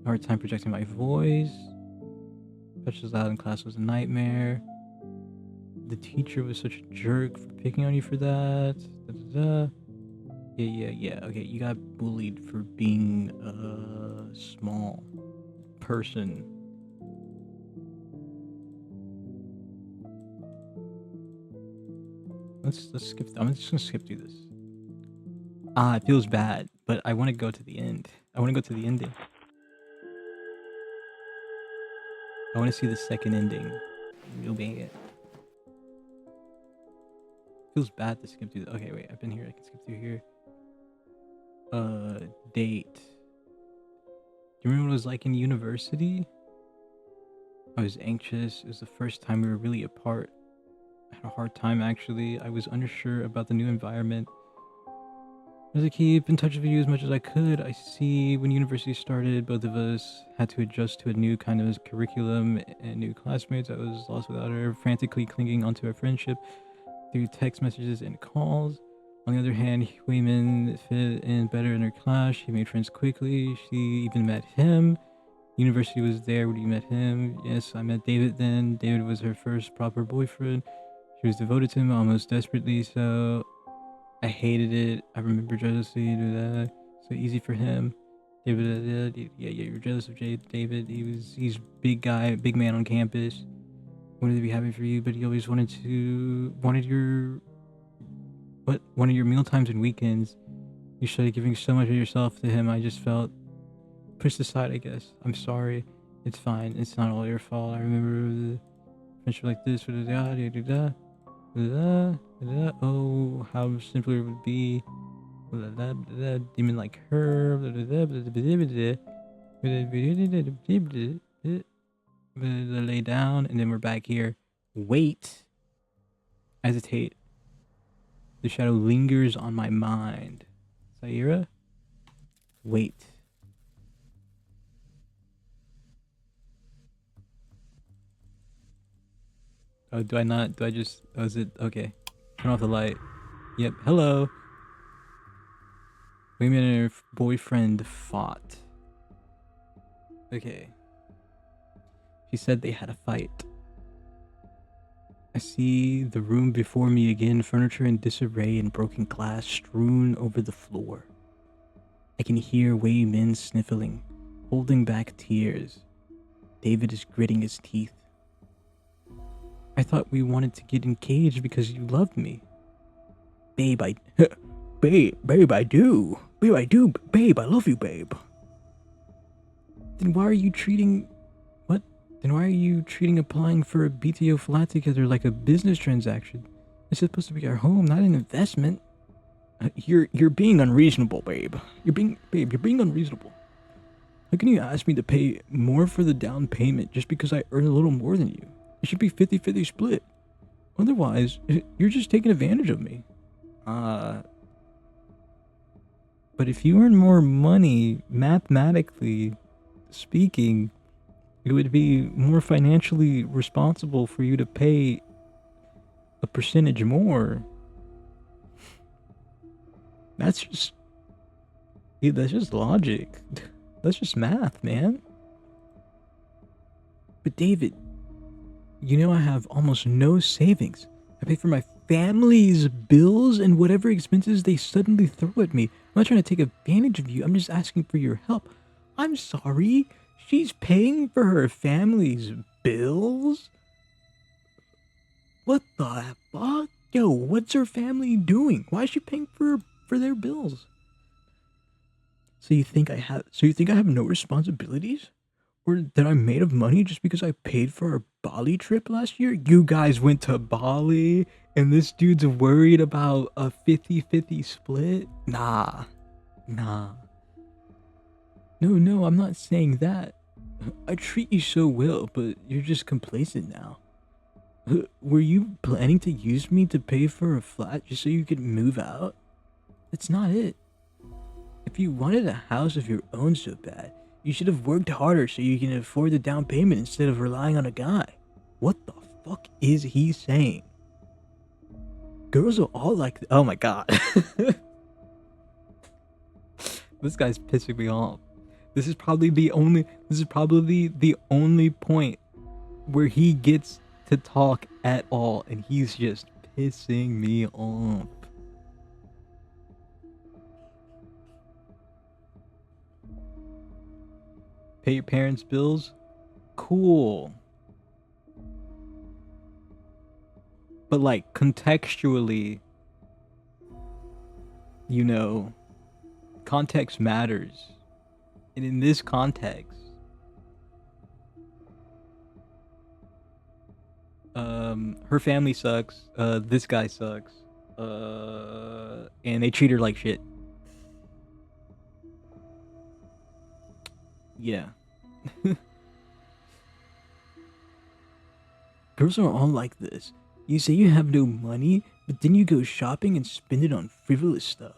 Hard time projecting my voice. Precious loud in class was a nightmare. the teacher was such a jerk for picking on you for that. Da, da, da. Yeah. Okay, you got bullied for being a small person. Let's skip. I'm just gonna skip through this. It feels bad, but I want to go to the end. I want to go to the ending. I want to see the second ending. You'll be it. Feels bad to skip through. Okay, wait. I've been here. I can skip through here. Date. Do you remember what it was like in university? I was anxious. It was the first time we were really apart. I had a hard time actually. I was unsure about the new environment. As I keep in touch with you as much as I could, I see when university started, both of us had to adjust to a new kind of curriculum and new classmates. I was lost without her, frantically clinging onto our friendship through text messages and calls. On the other hand, Huimin fit in better in her class. She made friends quickly. She even met him. University was there when you met him. Yes, I met David then. David was her first proper boyfriend. She was devoted to him almost desperately, so I hated it. I remember jealousy, do that. So easy for him. David, yeah, you're jealous of David. He's big guy, big man on campus. Wanted to be happy for you, but he always wanted one of your meal times and weekends. You started giving so much of yourself to him. I just felt pushed aside, I guess. I'm sorry. It's fine. It's not all your fault. I remember the friendship like this. Oh, how simpler it would be. Demon like her. Lay down, and then we're back here. Wait. Hesitate. The shadow lingers on my mind. Saira? Wait. Oh, do I not? Do I just... Oh, is it... Okay. Turn off the light. Yep. Hello. Women and her boyfriend fought. Okay. She said they had a fight. I see the room before me again, furniture in disarray and broken glass strewn over the floor. I can hear Wei Min sniffling, holding back tears. David is gritting his teeth. I thought we wanted to get engaged because you loved me. Babe, I do. Babe, I love you, babe. Then why are you treating applying for a BTO flat together like a business transaction? It's supposed to be our home, not an investment. You're being unreasonable, babe. You're being unreasonable. How can you ask me to pay more for the down payment just because I earn a little more than you? It should be 50-50 split. Otherwise, you're just taking advantage of me. But if you earn more money, mathematically speaking, it would be more financially responsible for you to pay a percentage more. That's just logic. That's just math, man. But David, you know I have almost no savings. I pay for my family's bills and whatever expenses they suddenly throw at me. I'm not trying to take advantage of you. I'm just asking for your help. I'm sorry. She's paying for her family's bills? What the fuck? Yo, what's her family doing? Why is she paying for their bills? So you think I have no responsibilities? Or that I'm made of money just because I paid for our Bali trip last year? You guys went to Bali and this dude's worried about a 50-50 split? Nah. No, I'm not saying that. I treat you so well, but you're just complacent now. Were you planning to use me to pay for a flat just so you could move out? That's not it. If you wanted a house of your own so bad, you should have worked harder so you can afford the down payment instead of relying on a guy. What the fuck is he saying? Girls are all like... Oh my god. This guy's pissing me off. This is probably the only point where he gets to talk at all, and he's just pissing me off. Pay your parents' bills? Cool. But like contextually, you know, context matters. And in this context, her family sucks, this guy sucks, and they treat her like shit. Yeah. Girls are all like this. You say you have no money, but then you go shopping and spend it on frivolous stuff.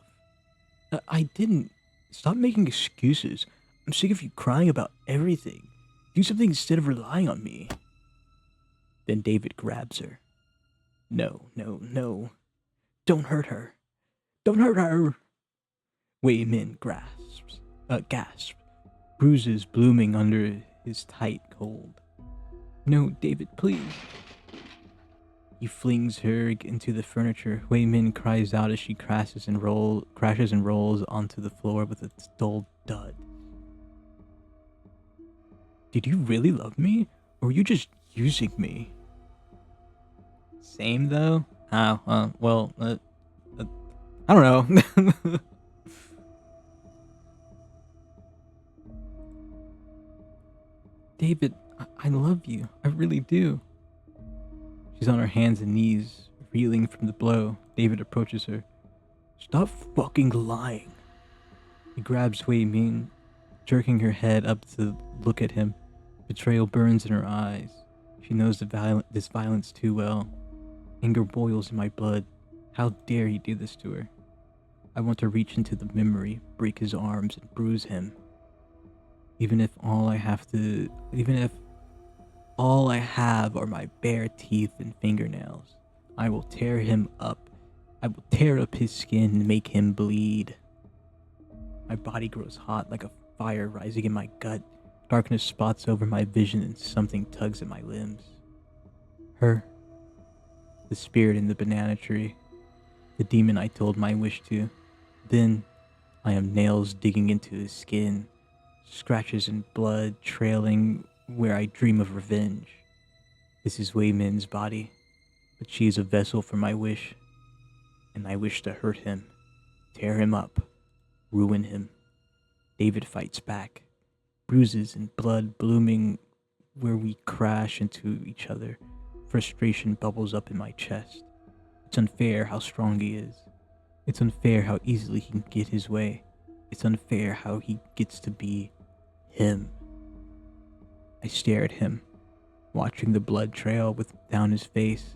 I didn't. Stop making excuses. I'm sick of you crying about everything. Do something instead of relying on me. Then David grabs her. No, no, no. Don't hurt her. Don't hurt her. Wei Min gasps, bruises blooming under his tight hold. No, David, please. He flings her into the furniture. Wei Min cries out as she crashes and rolls onto the floor with a dull dud. Did you really love me? Or were you just using me? Same though? I don't know. David, I love you. I really do. She's on her hands and knees, reeling from the blow. David approaches her. Stop fucking lying. He grabs Wei Min, jerking her head up to look at him. Betrayal burns in her eyes. She knows this violence too well. Anger boils in my blood. How dare he do this to her? I want to reach into the memory, break his arms, and bruise him. Even if all I have are my bare teeth and fingernails, I will tear him up. I will tear up his skin and make him bleed. My body grows hot like a fire rising in my gut. Darkness spots over my vision and something tugs at my limbs. Her. The spirit in the banana tree. The demon I told my wish to. Then, I am nails digging into his skin. Scratches and blood trailing where I dream of revenge. This is Wei Min's body, but she is a vessel for my wish, and I wish to hurt him, tear him up, ruin him. David fights back, bruises and blood blooming where we crash into each other. Frustration bubbles up in my chest. It's unfair how strong he is. It's unfair how easily he can get his way. It's unfair how he gets to be him. I stare at him, watching the blood trail down his face.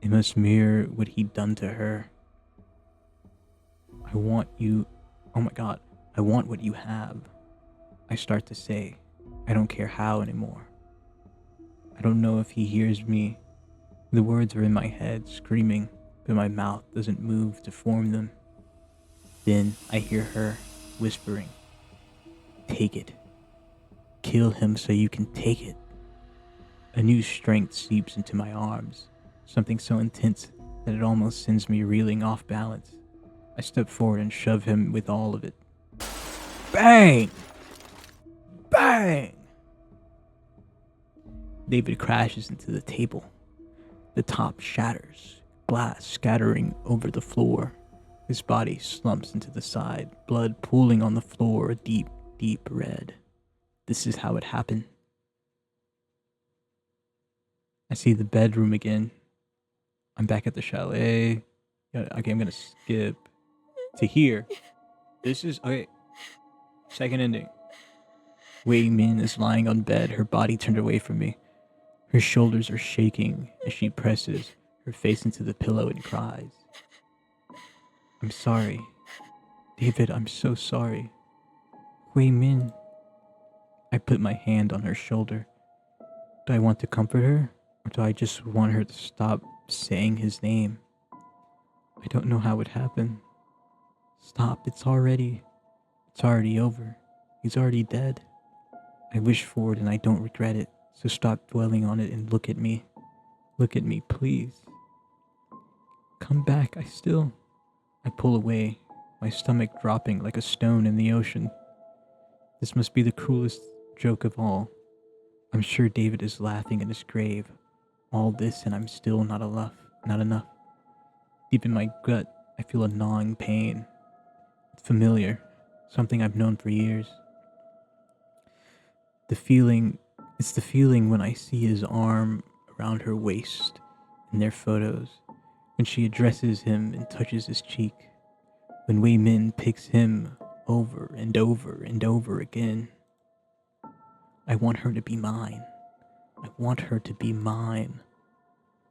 It must mirror what he'd done to her. I want you. Oh my god, I want what you have. I start to say, I don't care how anymore. I don't know if he hears me. The words are in my head, screaming, but my mouth doesn't move to form them. Then I hear her whispering, take it. Kill him so you can take it. A new strength seeps into my arms, something so intense that it almost sends me reeling off balance. I step forward and shove him with all of it. Bang! Bang! David crashes into the table. The top shatters, glass scattering over the floor. His body slumps into the side, blood pooling on the floor, a deep, deep red. This is how it happened. I see the bedroom again. I'm back at the chalet. Okay, I'm gonna skip to here. This is okay. Second ending. Wei Min is lying on bed, her body turned away from me. Her shoulders are shaking as she presses her face into the pillow and cries. I'm sorry. David, I'm so sorry. Wei Min. I put my hand on her shoulder. Do I want to comfort her? Or do I just want her to stop saying his name? I don't know how it happened. Stop, it's already over. He's already dead. I wish for it and I don't regret it, so stop dwelling on it and look at me. Look at me, please. Come back, I pull away, my stomach dropping like a stone in the ocean. This must be the cruelest joke of all. I'm sure David is laughing in his grave. All this and I'm still not enough. Deep in my gut, I feel a gnawing pain. It's familiar, something I've known for years. The feeling, it's the feeling when I see his arm around her waist in their photos, when she addresses him and touches his cheek, when Wei Min picks him over and over and over again. I want her to be mine. I want her to be mine.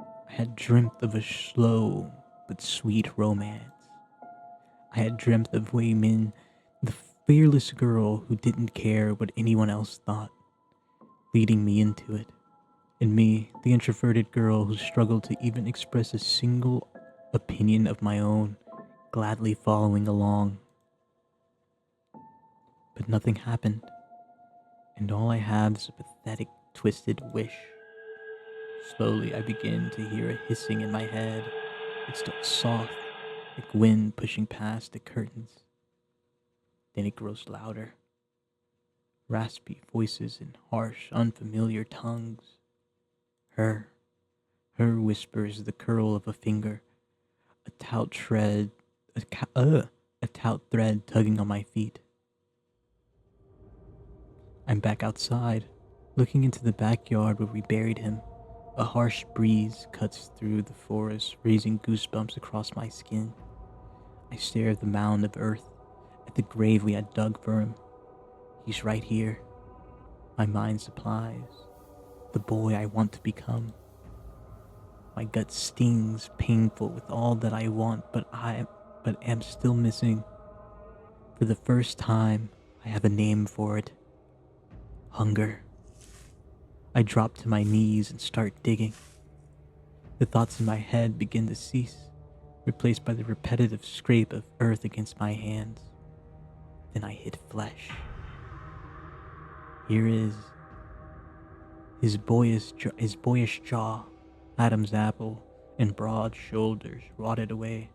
I had dreamt of a slow but sweet romance. I had dreamt of Wei Min, the fearless girl who didn't care what anyone else thought, leading me into it. And me, the introverted girl who struggled to even express a single opinion of my own, gladly following along. But nothing happened, and all I have is a pathetic, twisted wish. Slowly I begin to hear a hissing in my head. It starts soft, like wind pushing past the curtains. Then it grows louder. Raspy voices and harsh, unfamiliar tongues. Her whispers the curl of a finger, a taut thread tugging on my feet. I'm back outside, looking into the backyard where we buried him. A harsh breeze cuts through the forest, raising goosebumps across my skin. I stare at the mound of earth, at the grave we had dug for him. He's right here. My mind supplies. The boy I want to become. My gut stings, painful with all that I want, but am still missing. For the first time, I have a name for it. Hunger. I drop to my knees and start digging. The thoughts in my head begin to cease, replaced by the repetitive scrape of earth against my hands. Then I hit flesh. Here is his boyish jaw, Adam's apple, and broad shoulders rotted away.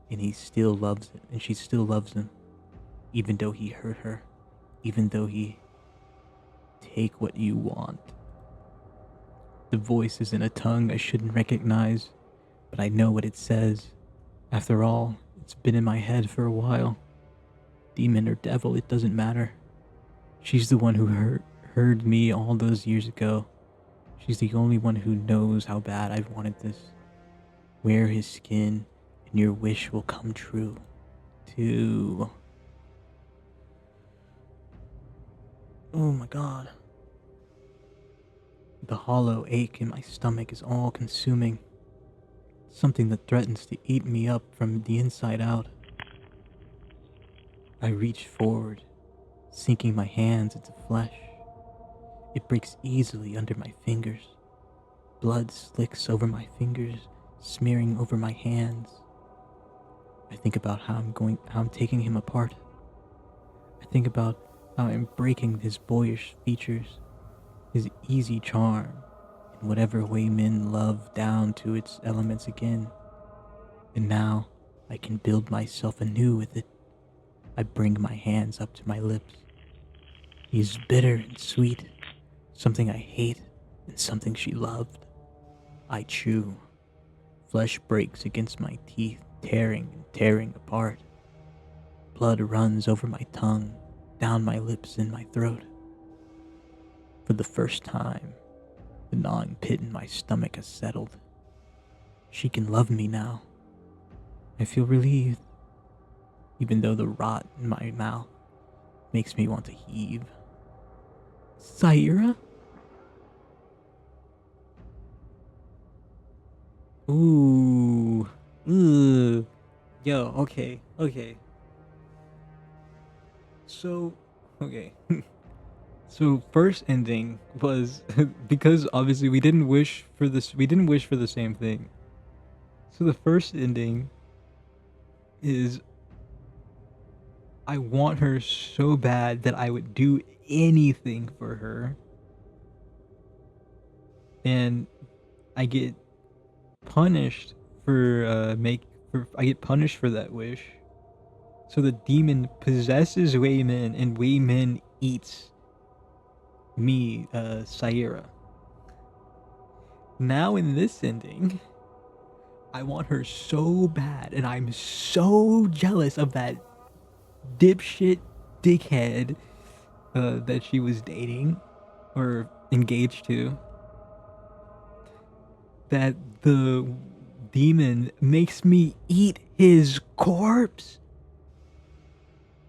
And he still loves it, and she still loves him, even though he hurt her, even though he take what you want. The voice is in a tongue I shouldn't recognize, but I know what it says. After all, it's been in my head for a while. Demon or devil, it doesn't matter. She's the one who heard me all those years ago. She's the only one who knows how bad I've wanted this. Wear his skin, and your wish will come true. Too. Oh my god. The hollow ache in my stomach is all consuming. Something that threatens to eat me up from the inside out. I reach forward, sinking my hands into flesh. It breaks easily under my fingers. Blood slicks over my fingers, smearing over my hands. I think about how I'm taking him apart. I think about how I'm breaking his boyish features, his easy charm, in whatever way men love down to its elements again. And now I can build myself anew with it. I bring my hands up to my lips. He is bitter and sweet, something I hate and something she loved. I chew. Flesh breaks against my teeth, tearing apart. Blood runs over my tongue, down my lips and my throat. For the first time, the gnawing pit in my stomach has settled. She can love me now. I feel relieved, even though the rot in my mouth makes me want to heave. Saira? Ooh. Ugh. Yo, okay. So, okay. So first ending was because obviously we didn't wish for the same thing. So the first ending is I want her so bad that I would do anything for her. And I get punished for I get punished for that wish. So the demon possesses Wei Min, and Wei Min eats me, Saira. Now in this ending, I want her so bad, and I'm so jealous of that dipshit dickhead that she was dating or engaged to, that the demon makes me eat his corpse.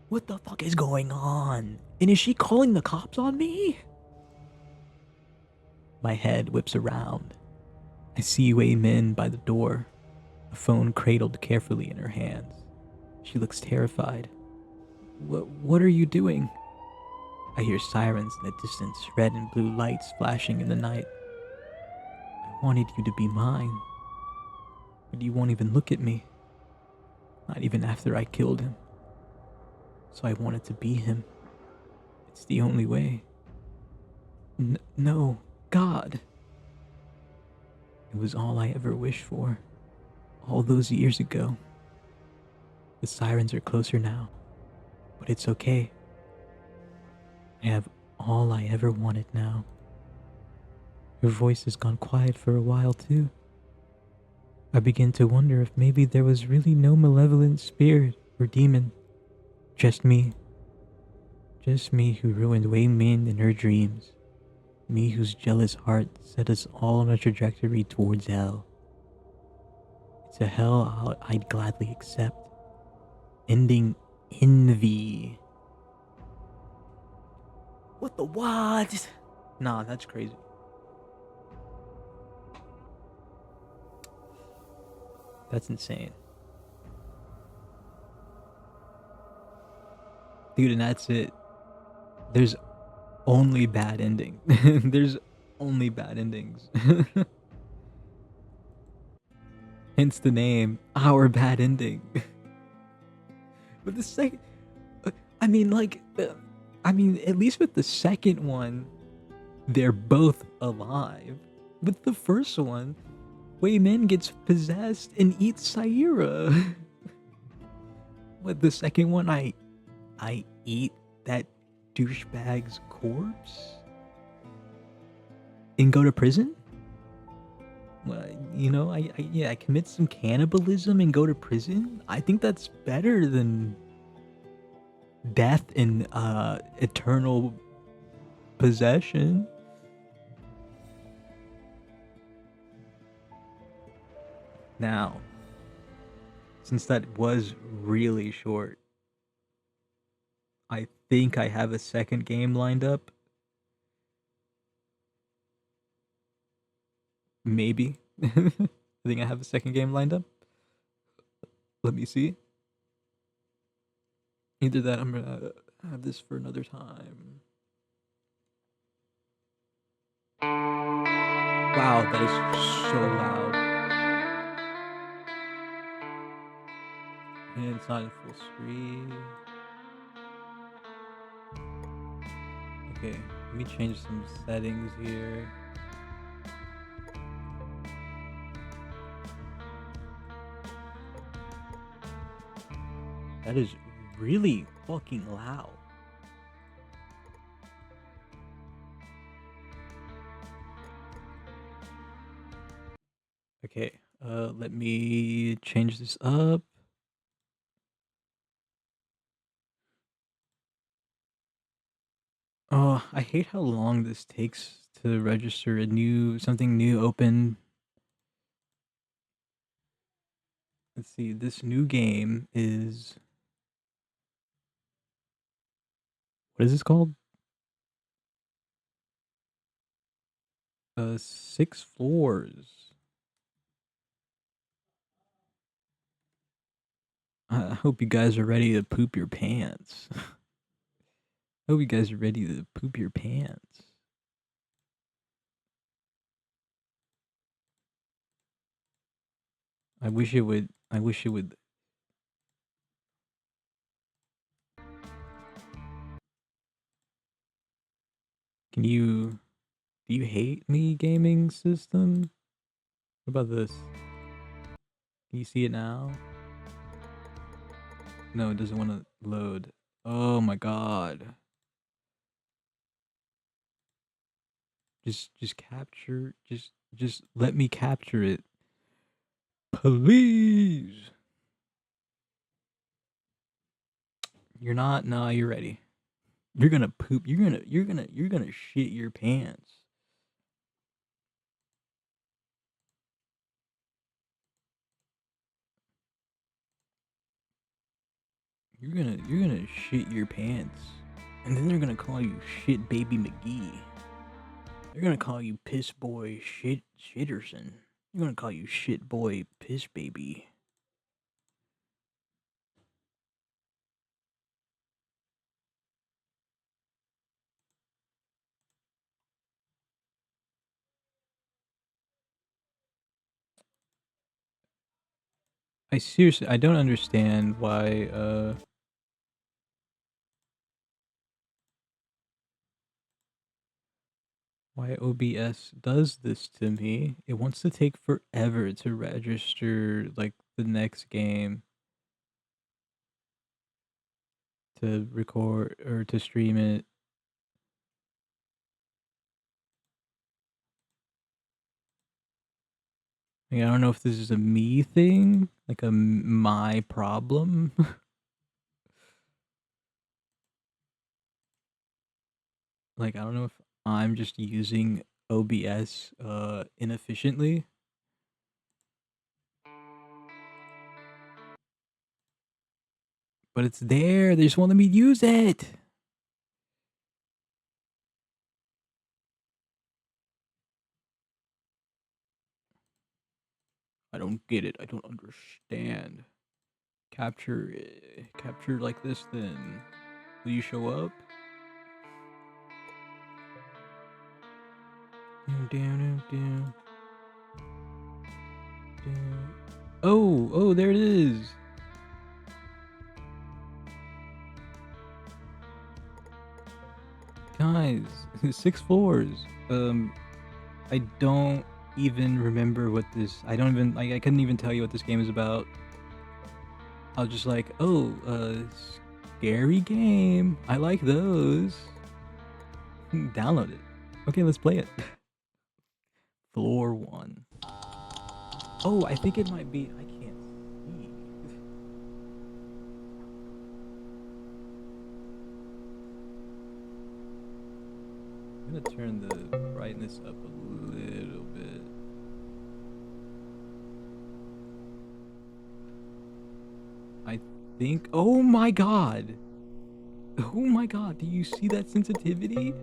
What the fuck is going on? And is she calling the cops on me? My head whips around. I see Wei Min by the door, a phone cradled carefully in her hands. She looks terrified. What are you doing? I hear sirens in the distance, red and blue lights flashing in the night. I wanted you to be mine, but you won't even look at me. Not even after I killed him. So I wanted to be him. It's the only way. No, God. It was all I ever wished for. All those years ago. The sirens are closer now, but it's okay. I have all I ever wanted now. Her voice has gone quiet for a while too. I begin to wonder if maybe there was really no malevolent spirit or demon. Just me. Just me who ruined Wei Min in her dreams. Me whose jealous heart set us all on a trajectory towards hell. It's a hell I'd gladly accept. Ending envy. What the what? Nah, that's crazy. That's insane. Dude, and that's it. There's only bad ending. There's only bad endings. Hence the name, Our Bad Ending. But the second, I mean, at least with the second one, they're both alive. With the first one, Wei Min gets possessed and eats Saira. With the second one, I eat that douchebag's corpse and go to prison. Well, I commit some cannibalism and go to prison. I think that's better than death and eternal possession. Now, since that was really short, I think I have a second game lined up. Maybe. I think I have a second game lined up. Let me see. Either that, I'm gonna have this for another time. Wow, that is so loud. And it's not in full screen. Okay, let me change some settings here. That is really fucking loud. Okay, let me change this up. Oh, I hate how long this takes to register something new open. Let's see, this new game is, what is this called? Six Floors. I hope you guys are ready to poop your pants. Hope you guys are ready to poop your pants. I wish it would. Do you hate me, gaming system? What about this? Can you see it now? No, it doesn't want to load. Oh my god. Just capture, just let me capture it. Please. You're not, nah, you're ready. You're gonna poop. You're gonna shit your pants. You're gonna shit your pants. And then they're gonna call you Shit Baby McGee. They're gonna call you Piss Boy Shitterson. They're gonna call you Shit Boy Piss Baby. I seriously, I don't understand why OBS does this to me. It wants to take forever to register, like, the next game to record or to stream it. Like, I don't know if this is a me thing, like my problem. Like, I don't know if I'm just using OBS inefficiently. But it's there. They just want me to use it. I don't get it. I don't understand. Capture capture like this then. Will you show up? Oh, there it is. Guys, 6 floors. I don't even remember what this. I don't even like. I couldn't even tell you what this game is about. I was just like, oh, scary game. I like those. Download it. Okay, let's play it. Floor 1. Oh, I think it might be. I can't see. I'm gonna turn the brightness up a little bit. I think. Oh my god! Oh my god! Do you see that sensitivity?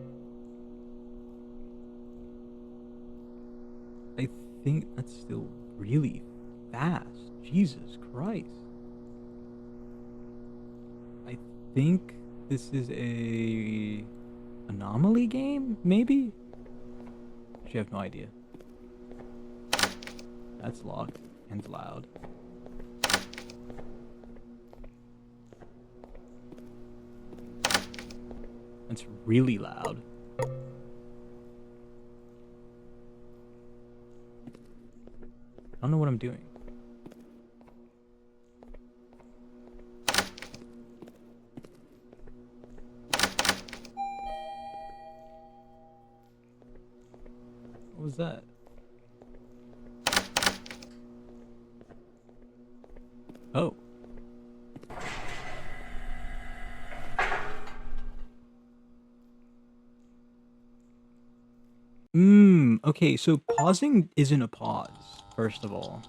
I think that's still really fast. Jesus Christ. I think this is a anomaly game, maybe? Actually, I have no idea. That's locked and loud. It's really loud. I don't know what I'm doing. What was that? Oh. Okay, so pausing isn't a pause, first of all.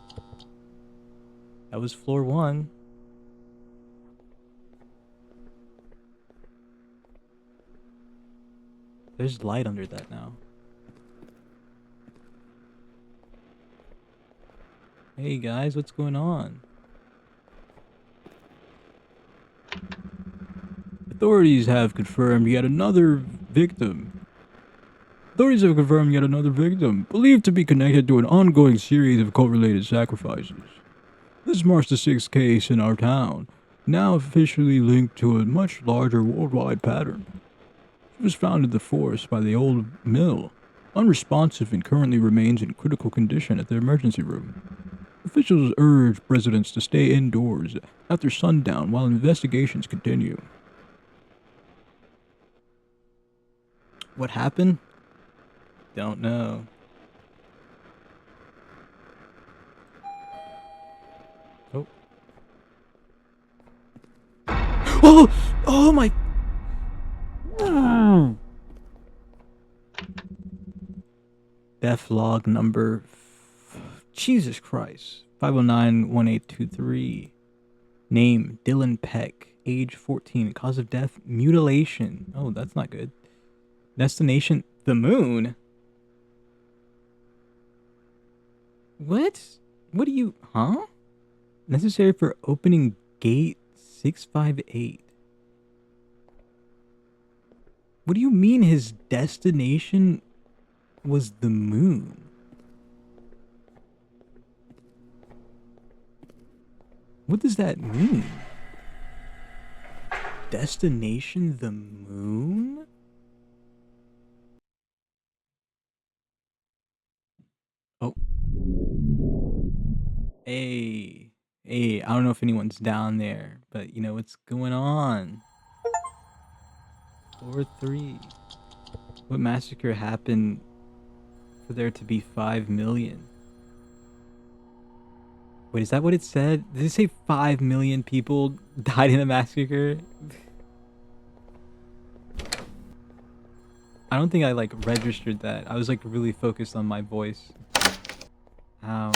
That was floor 1. There's light under that now. Hey guys, what's going on? Authorities have confirmed yet another victim. Authorities have confirmed yet another victim, believed to be connected to an ongoing series of cult-related sacrifices. This marks the 6th case in our town, now officially linked to a much larger worldwide pattern. It was found in the forest by the old mill. unresponsive and currently remains in critical condition at the emergency room. Officials urge residents to stay indoors after sundown while investigations continue. What happened? Don't know. Oh. Oh! Oh my... Death log number... Jesus Christ. 509-1823. Name, Dylan Peck. Age 14. Cause of death, mutilation. Oh, that's not good. Destination, the moon? What? What do you... Huh? Necessary for opening gate 658. What do you mean his destination was the moon? What does that mean? Destination the moon? Oh. Hey. Hey, I don't know if anyone's down there, but you know what's going on? 4-3. What massacre happened for there to be 5 million? Wait, is that what it said? Did it say 5 million people died in the massacre? I don't think I like registered that. I was like really focused on my voice. Ow.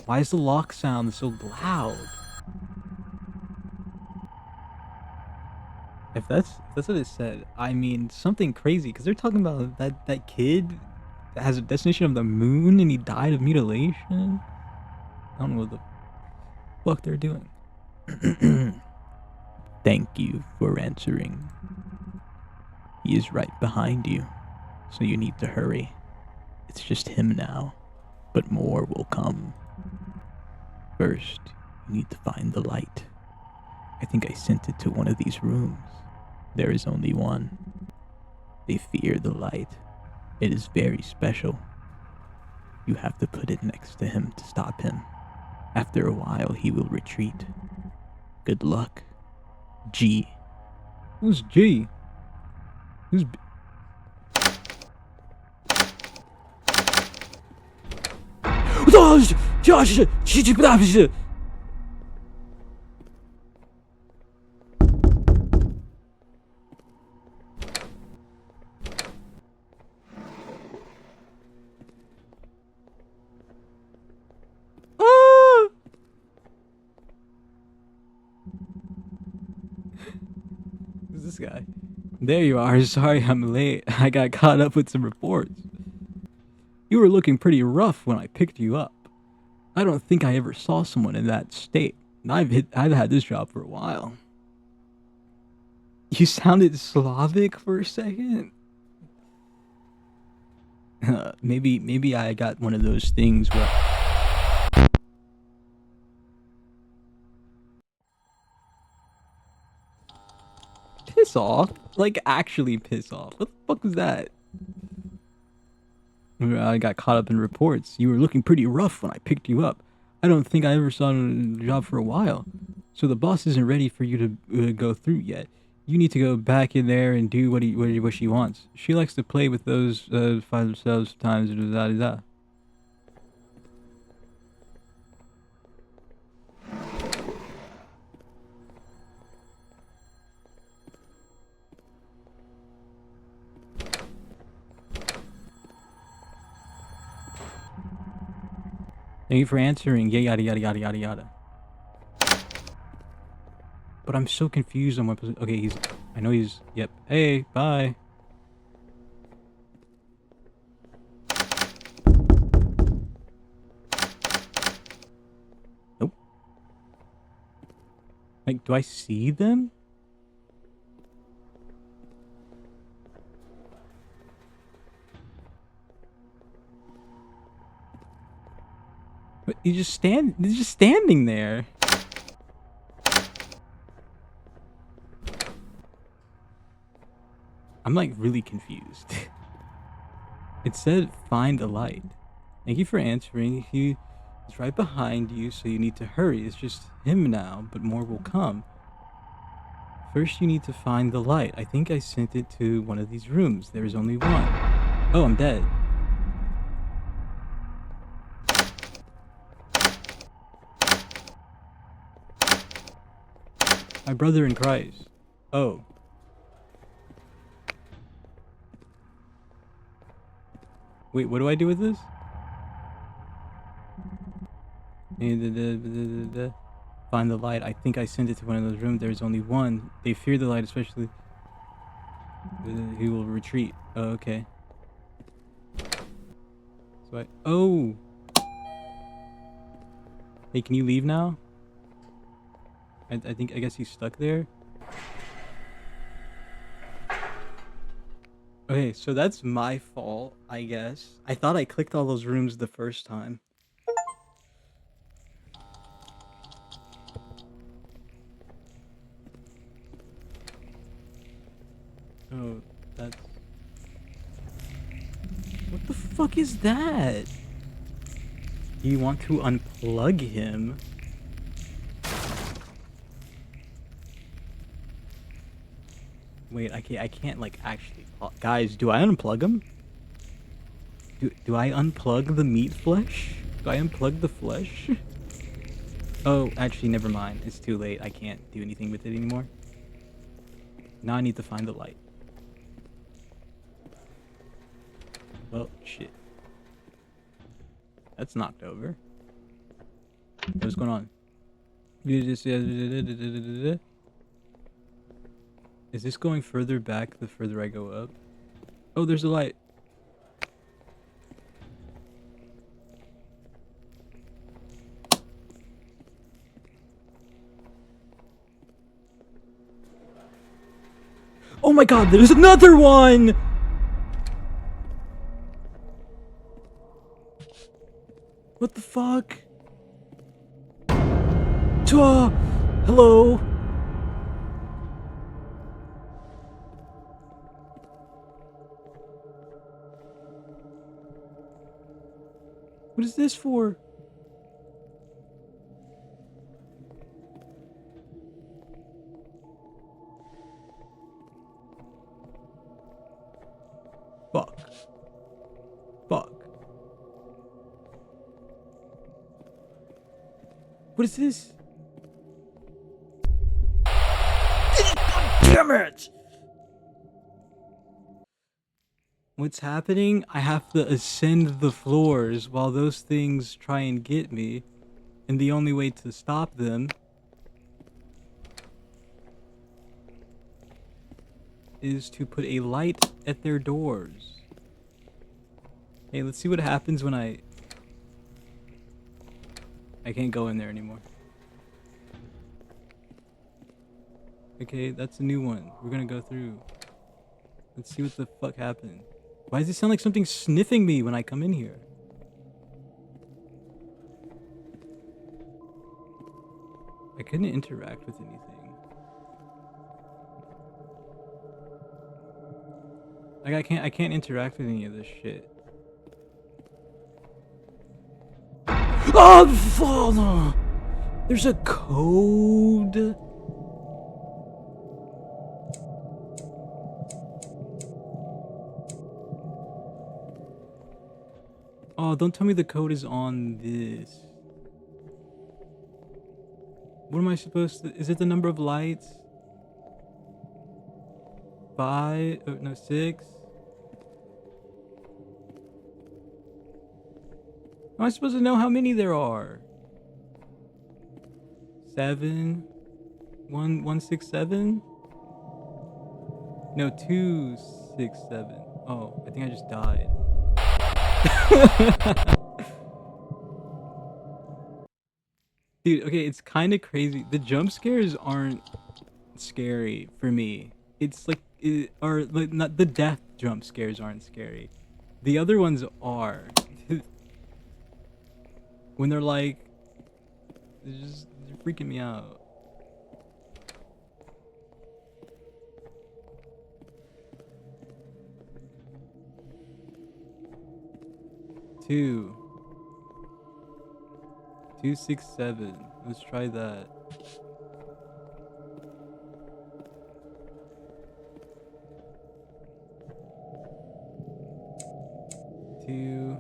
Why is the lock sound so loud? If that's what it said, I mean something crazy because they're talking about that kid that has a destination of the moon and he died of mutilation. I don't know what the fuck they're doing. Thank you for answering. He is right behind you, so you need to hurry. It's just him now, but more will come. First, you need to find the light. I think I sent it to one of these rooms. There is only one. They fear the light. It is very special. You have to put it next to him to stop him. After a while, he will retreat. Good luck. G. Who's G? Who's... Who's this guy? There you are. Sorry I'm late. I got caught up with some reports. You were looking pretty rough when I picked you up. I don't think I ever saw someone in that state. I've had this job for a while. You sounded Slavic for a second. Maybe I got one of those things where... Piss off? Like, actually piss off. What the fuck was that? I got caught up in reports. You were looking pretty rough when I picked you up. I don't think I ever saw a job for a while. So the boss isn't ready for you to go through yet. You need to go back in there and do what she wants. She likes to play with those 5 cells times. Thank you for answering. Yeah, yada yada yada yada yada. But I'm so confused on what... Okay, I know he's... Yep. Hey, bye. Nope. Like, do I see them? But he's just standing there. I'm like really confused. It said find a light. Thank you for answering. He is right behind you, so you need to hurry. It's just him now, but more will come. First, you need to find the light. I think I sent it to one of these rooms. There is only one. Oh, I'm dead. My brother in Christ. Oh. Wait, what do I do with this? Find the light. I think I sent it to one of those rooms. There's only one. They fear the light, especially. He will retreat. Oh, okay. So oh. Hey, can you leave now? I guess he's stuck there. Okay, so that's my fault, I guess. I thought I clicked all those rooms the first time. Oh, that's... What the fuck is that? Do you want to unplug him? Wait, I can't like actually... Guys, do I unplug him? Do I unplug the meat flesh? Do I unplug the flesh? Oh, actually, never mind. It's too late. I can't do anything with it anymore. Now I need to find the light. Well, shit. That's knocked over. What's going on? Is this going further back the further I go up? Oh, there's a light. Oh my god, there's another one! What the fuck? Hello? What is this for? Fuck. Fuck. What is this? Damn it! What's happening? I have to ascend the floors while those things try and get me. And the only way to stop them is to put a light at their doors. Hey, let's see what happens when I can't go in there anymore. Okay, that's a new one. We're gonna go through. Let's see what the fuck happened. Why does it sound like something's sniffing me when I come in here? I couldn't interact with anything. Like I can't interact with any of this shit. Oh, no. There's a code. Oh, don't tell me the code is on this. What am I supposed to... Is it the number of lights? 5? Oh, no, 6? How am I supposed to know how many there are? 7? 167? No, 267. Oh, I think I just died. Dude, okay, it's kind of crazy. The jump scares aren't scary for me. It's like, or like not the death jump scares aren't scary. The other ones are. When they're like, they're freaking me out. 2. 267. Let's try that. Two,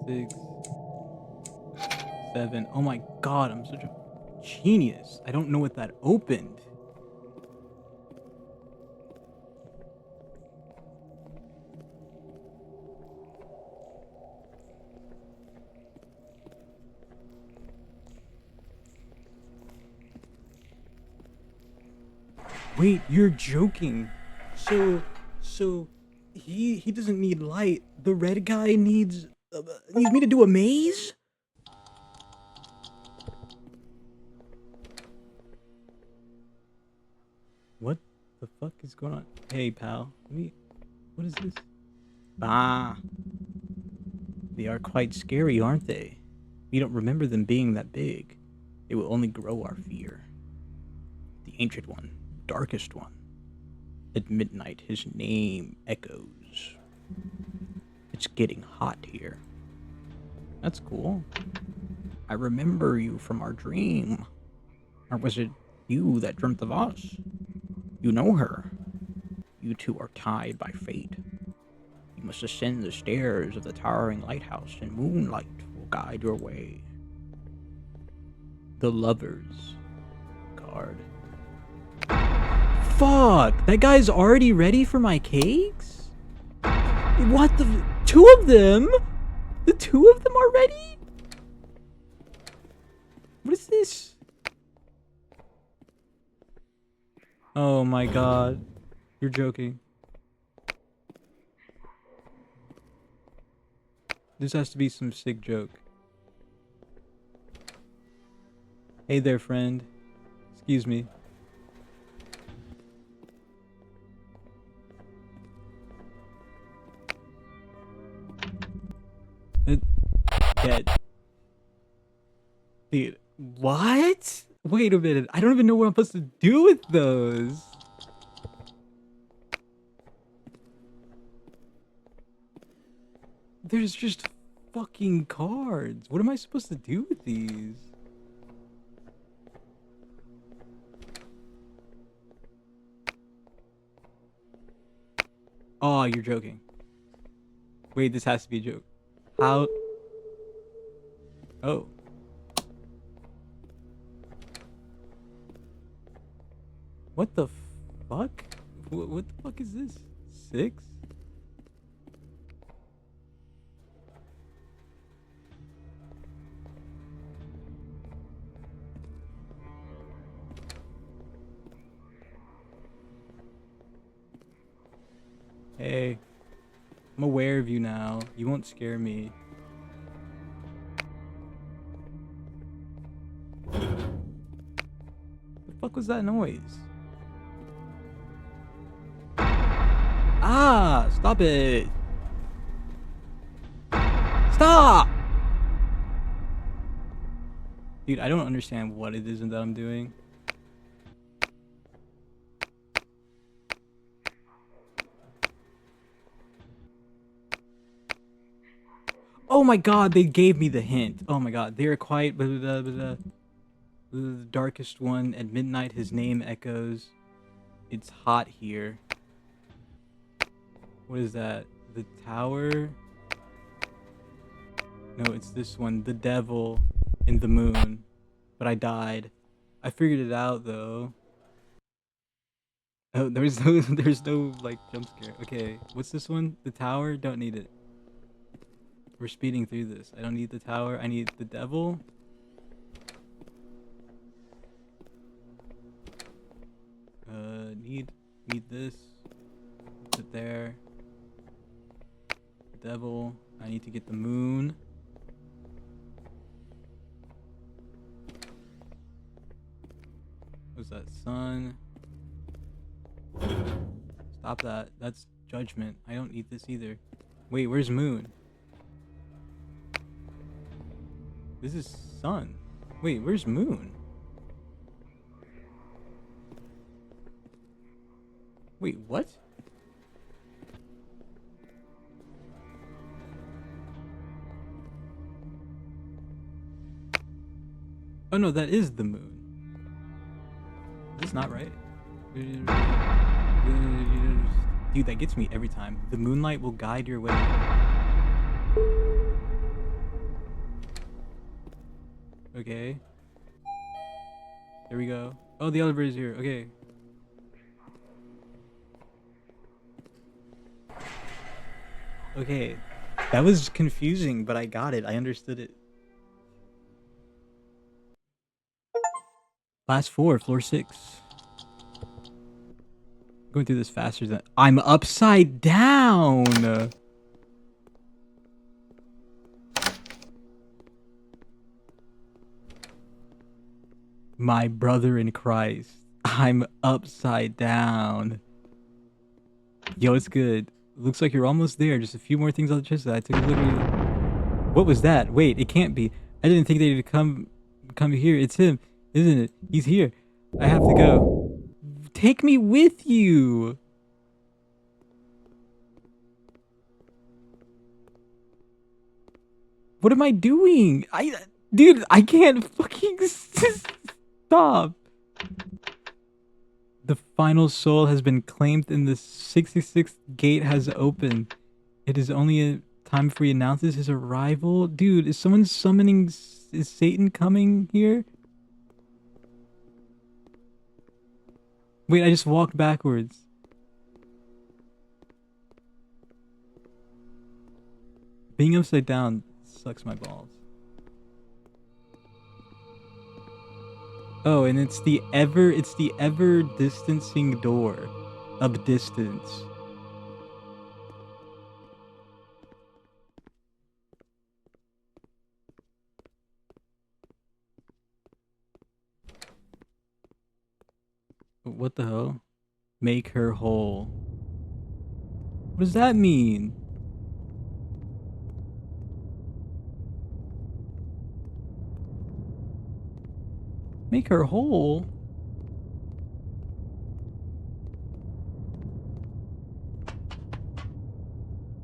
6, 7. Oh my god, I'm such a genius. I don't know what that opened. Wait, you're joking. So he doesn't need light. The red guy needs me to do a maze? What the fuck is going on? Hey, pal. What is this? Ah. They are quite scary, aren't they? We don't remember them being that big. They will only grow our fear. The ancient one, darkest one. At midnight, his name echoes. It's getting hot here. That's cool. I remember you from our dream. Or was it you that dreamt of us? You know her. You two are tied by fate. You must ascend the stairs of the towering lighthouse, and moonlight will guide your way. The Lovers card. Fuck! That guy's already ready for my cakes? What the? 2 of them? The 2 of them are ready? What is this? Oh my god. You're joking. This has to be some sick joke. Hey there, friend. Excuse me. Dead. Dude, what? Wait a minute. I don't even know what I'm supposed to do with those. There's just fucking cards. What am I supposed to do with these? Oh, you're joking. Wait, this has to be a joke. How? Oh. What the fuck? What the fuck is this? 6? Hey. I'm aware of you now. You won't scare me. The fuck was that noise? Ah! Stop it! Stop! Dude, I don't understand what it is that I'm doing. Oh my god, they gave me the hint. Oh my god, they are quiet, the darkest one. At midnight, his name echoes. It's hot here. What is that? The tower? No, it's this one. The devil in the moon. But I died. I figured it out though. Oh, there's no like jump scare. Okay, what's this one? The tower? Don't need it. We're speeding through this. I don't need the tower. I need the devil. Need this. Put it there. The devil. I need to get the moon. What's that? Sun. Stop that. That's judgment. I don't need this either. Wait, where's moon? This is sun. Wait, where's moon? Wait, what? Oh no, that is the moon. Is this not right? Dude, that gets me every time. The moonlight will guide your way. Okay. There we go. Oh, the elevator's here. Okay. Okay. That was confusing, but I got it. I understood it. Last floor, floor 6. Going through this faster than I'm upside down. My brother in Christ. I'm upside down. Yo, it's good. Looks like you're almost there. Just a few more things on the chest. I took a look at you. What was that? Wait, it can't be. I didn't think they'd come here. It's him, isn't it? He's here. I have to go. Take me with you. What am I doing? Dude, I can't fucking stop. The final soul has been claimed and the 66th gate has opened. It is only a time before he announces his arrival. Dude, is someone summoning? Is Satan coming here? Wait, I just walked backwards. Being upside down sucks my balls. Oh, and it's the ever distancing door of distance. What the hell? Make her whole. What does that mean? Make her whole?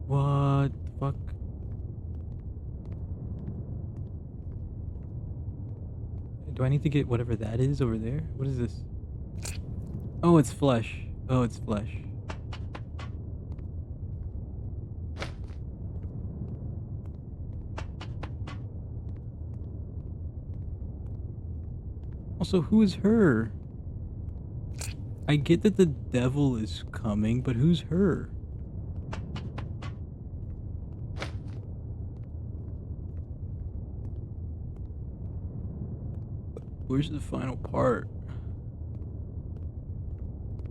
What the fuck? Do I need to get whatever that is over there? What is this? Oh, it's flesh. Oh, it's flesh. Also, who is her? I get that the devil is coming, but who's her? Where's the final part?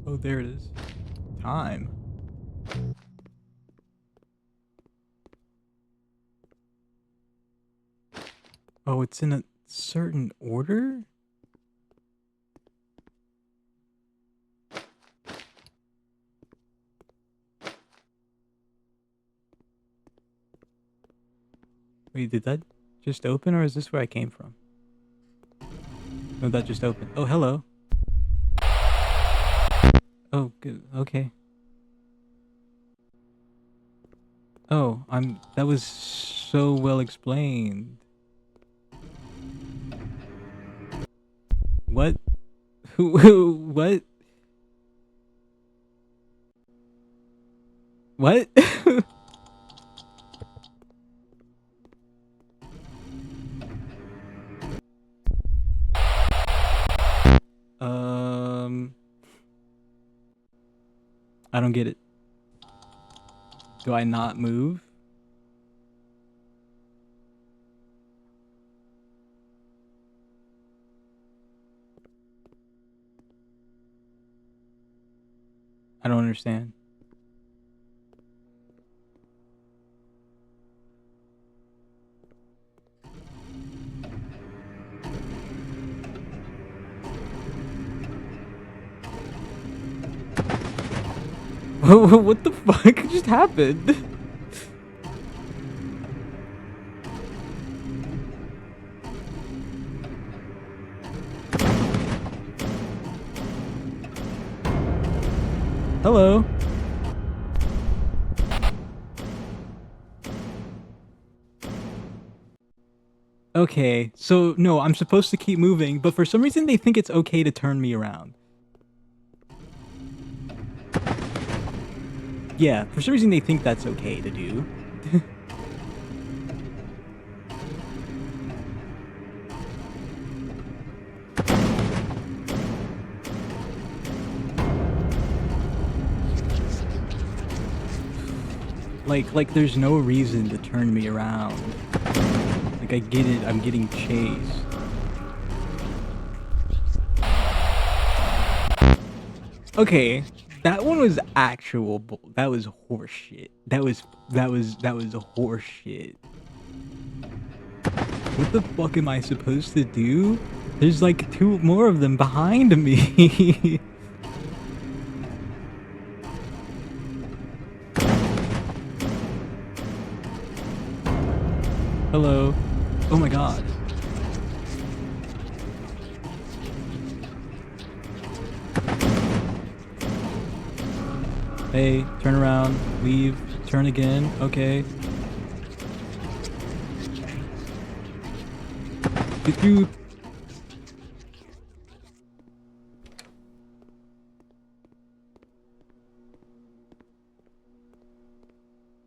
Oh, there it is. Time. Oh, it's in a certain order? Wait, did that just open or is this where I came from? No, that just opened. Oh, hello. Oh, good. Okay. Oh, that was so well explained. What? What? What? I don't get it. Do I not move? I don't understand. What the fuck just happened? Hello. Okay, so no, I'm supposed to keep moving, but for some reason they think it's okay to turn me around. Yeah, for some reason they think that's okay to do. Like there's no reason to turn me around. Like I get it, I'm getting chased. Okay, that one was actual that was horseshit. That was horseshit. What the fuck am I supposed to do? There's like two more of them behind me. Hello. Oh my god. Hey, turn around, leave, turn again. Okay. Get you.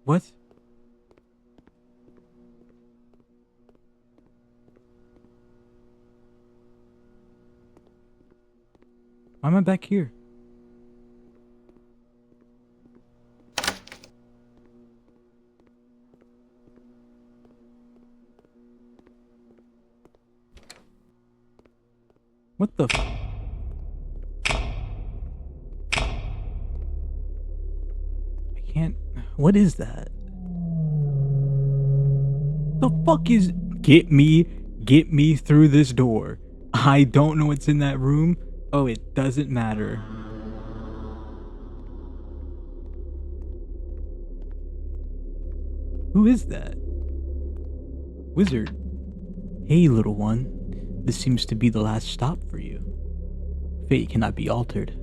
What? Why am I back here? What the f- I can't. What is that? The fuck is. Get me through this door. I don't know what's in that room. Oh, it doesn't matter. Who is that? Wizard. Hey, little one. This seems to be the last stop for you. Fate cannot be altered.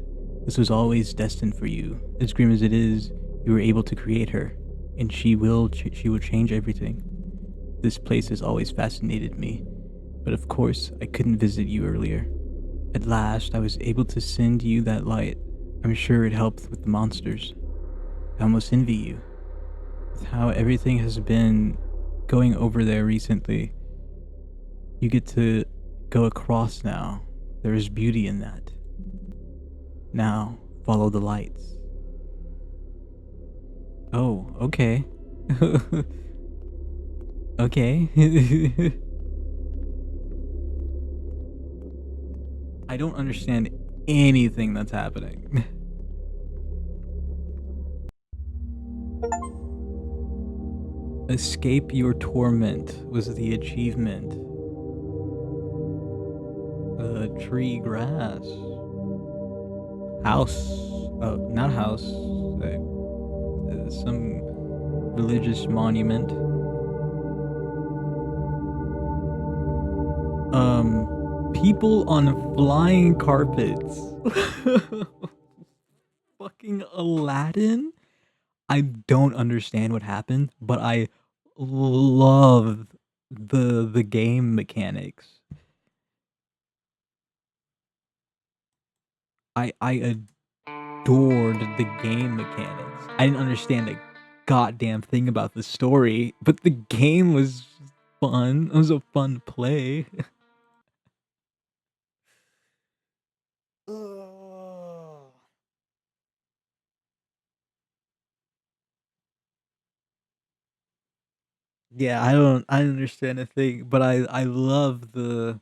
This was always destined for you. As grim as it is, you were able to create her, and she will change everything. This place has always fascinated me, but of course, I couldn't visit you earlier. At last, I was able to send you that light. I'm sure it helped with the monsters. I almost envy you. With how everything has been going over there recently, you get to go across now. There is beauty in that. Now, follow the lights. Oh, okay. Okay. I don't understand anything that's happening. Escape your torment was the achievement. Tree grass. House. Not house. Some religious monument. People on flying carpets. Fucking Aladdin? I don't understand what happened, but I love the game mechanics. I adored the game mechanics. I didn't understand a goddamn thing about the story, but the game was fun. It was a fun play. Ugh. Yeah, I don't understand a thing, but I love the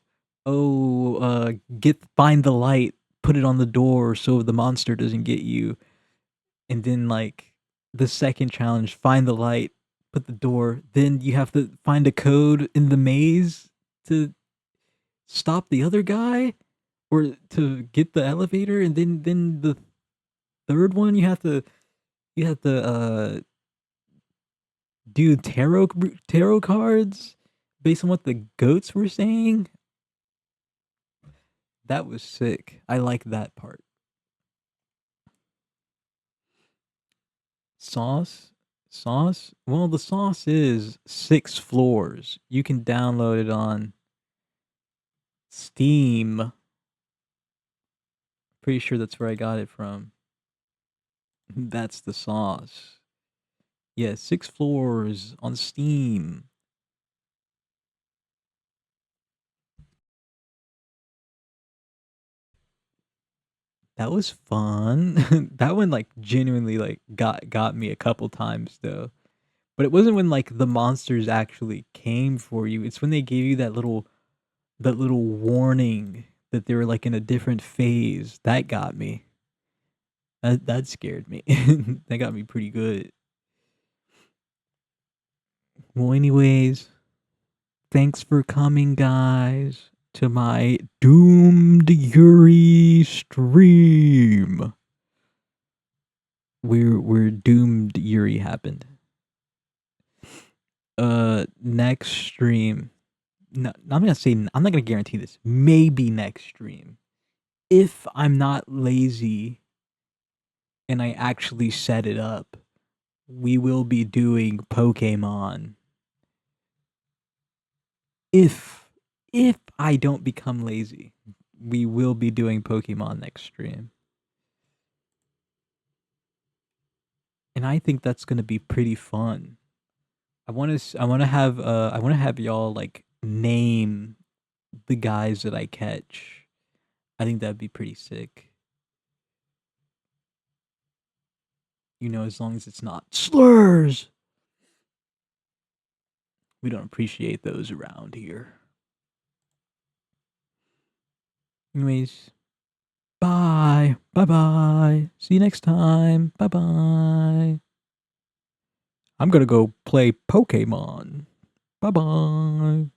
get find the light, put it on the door so the monster doesn't get you. And then like the second challenge, find the light, put the door, then you have to find a code in the maze to stop the other guy or to get the elevator, and then the third one you have to do tarot cards based on what the goats were saying. That was sick. I like that part. Sauce? Sauce? Well, the sauce is 6 floors. You can download it on Steam. Pretty sure that's where I got it from. That's the sauce. Yeah, 6 floors on Steam. That was fun. That one like genuinely like got me a couple times though. But it wasn't when like the monsters actually came for you. It's when they gave you that little warning that they were like in a different phase. That got me. That scared me. That got me pretty good. Well, anyways, thanks for coming, guys, to my Doomed Yuri stream. Where Doomed Yuri happened. Next stream. No, I'm not gonna guarantee this. Maybe next stream. If I'm not lazy and I actually set it up, we will be doing Pokemon. If I don't become lazy, we will be doing Pokemon next stream. And I think that's gonna be pretty fun. I want to have y'all like name the guys that I catch. I think that'd be pretty sick. You know, as long as it's not slurs. We don't appreciate those around here. Anyways, bye. Bye-bye. See you next time. Bye-bye. I'm gonna go play Pokemon. Bye-bye.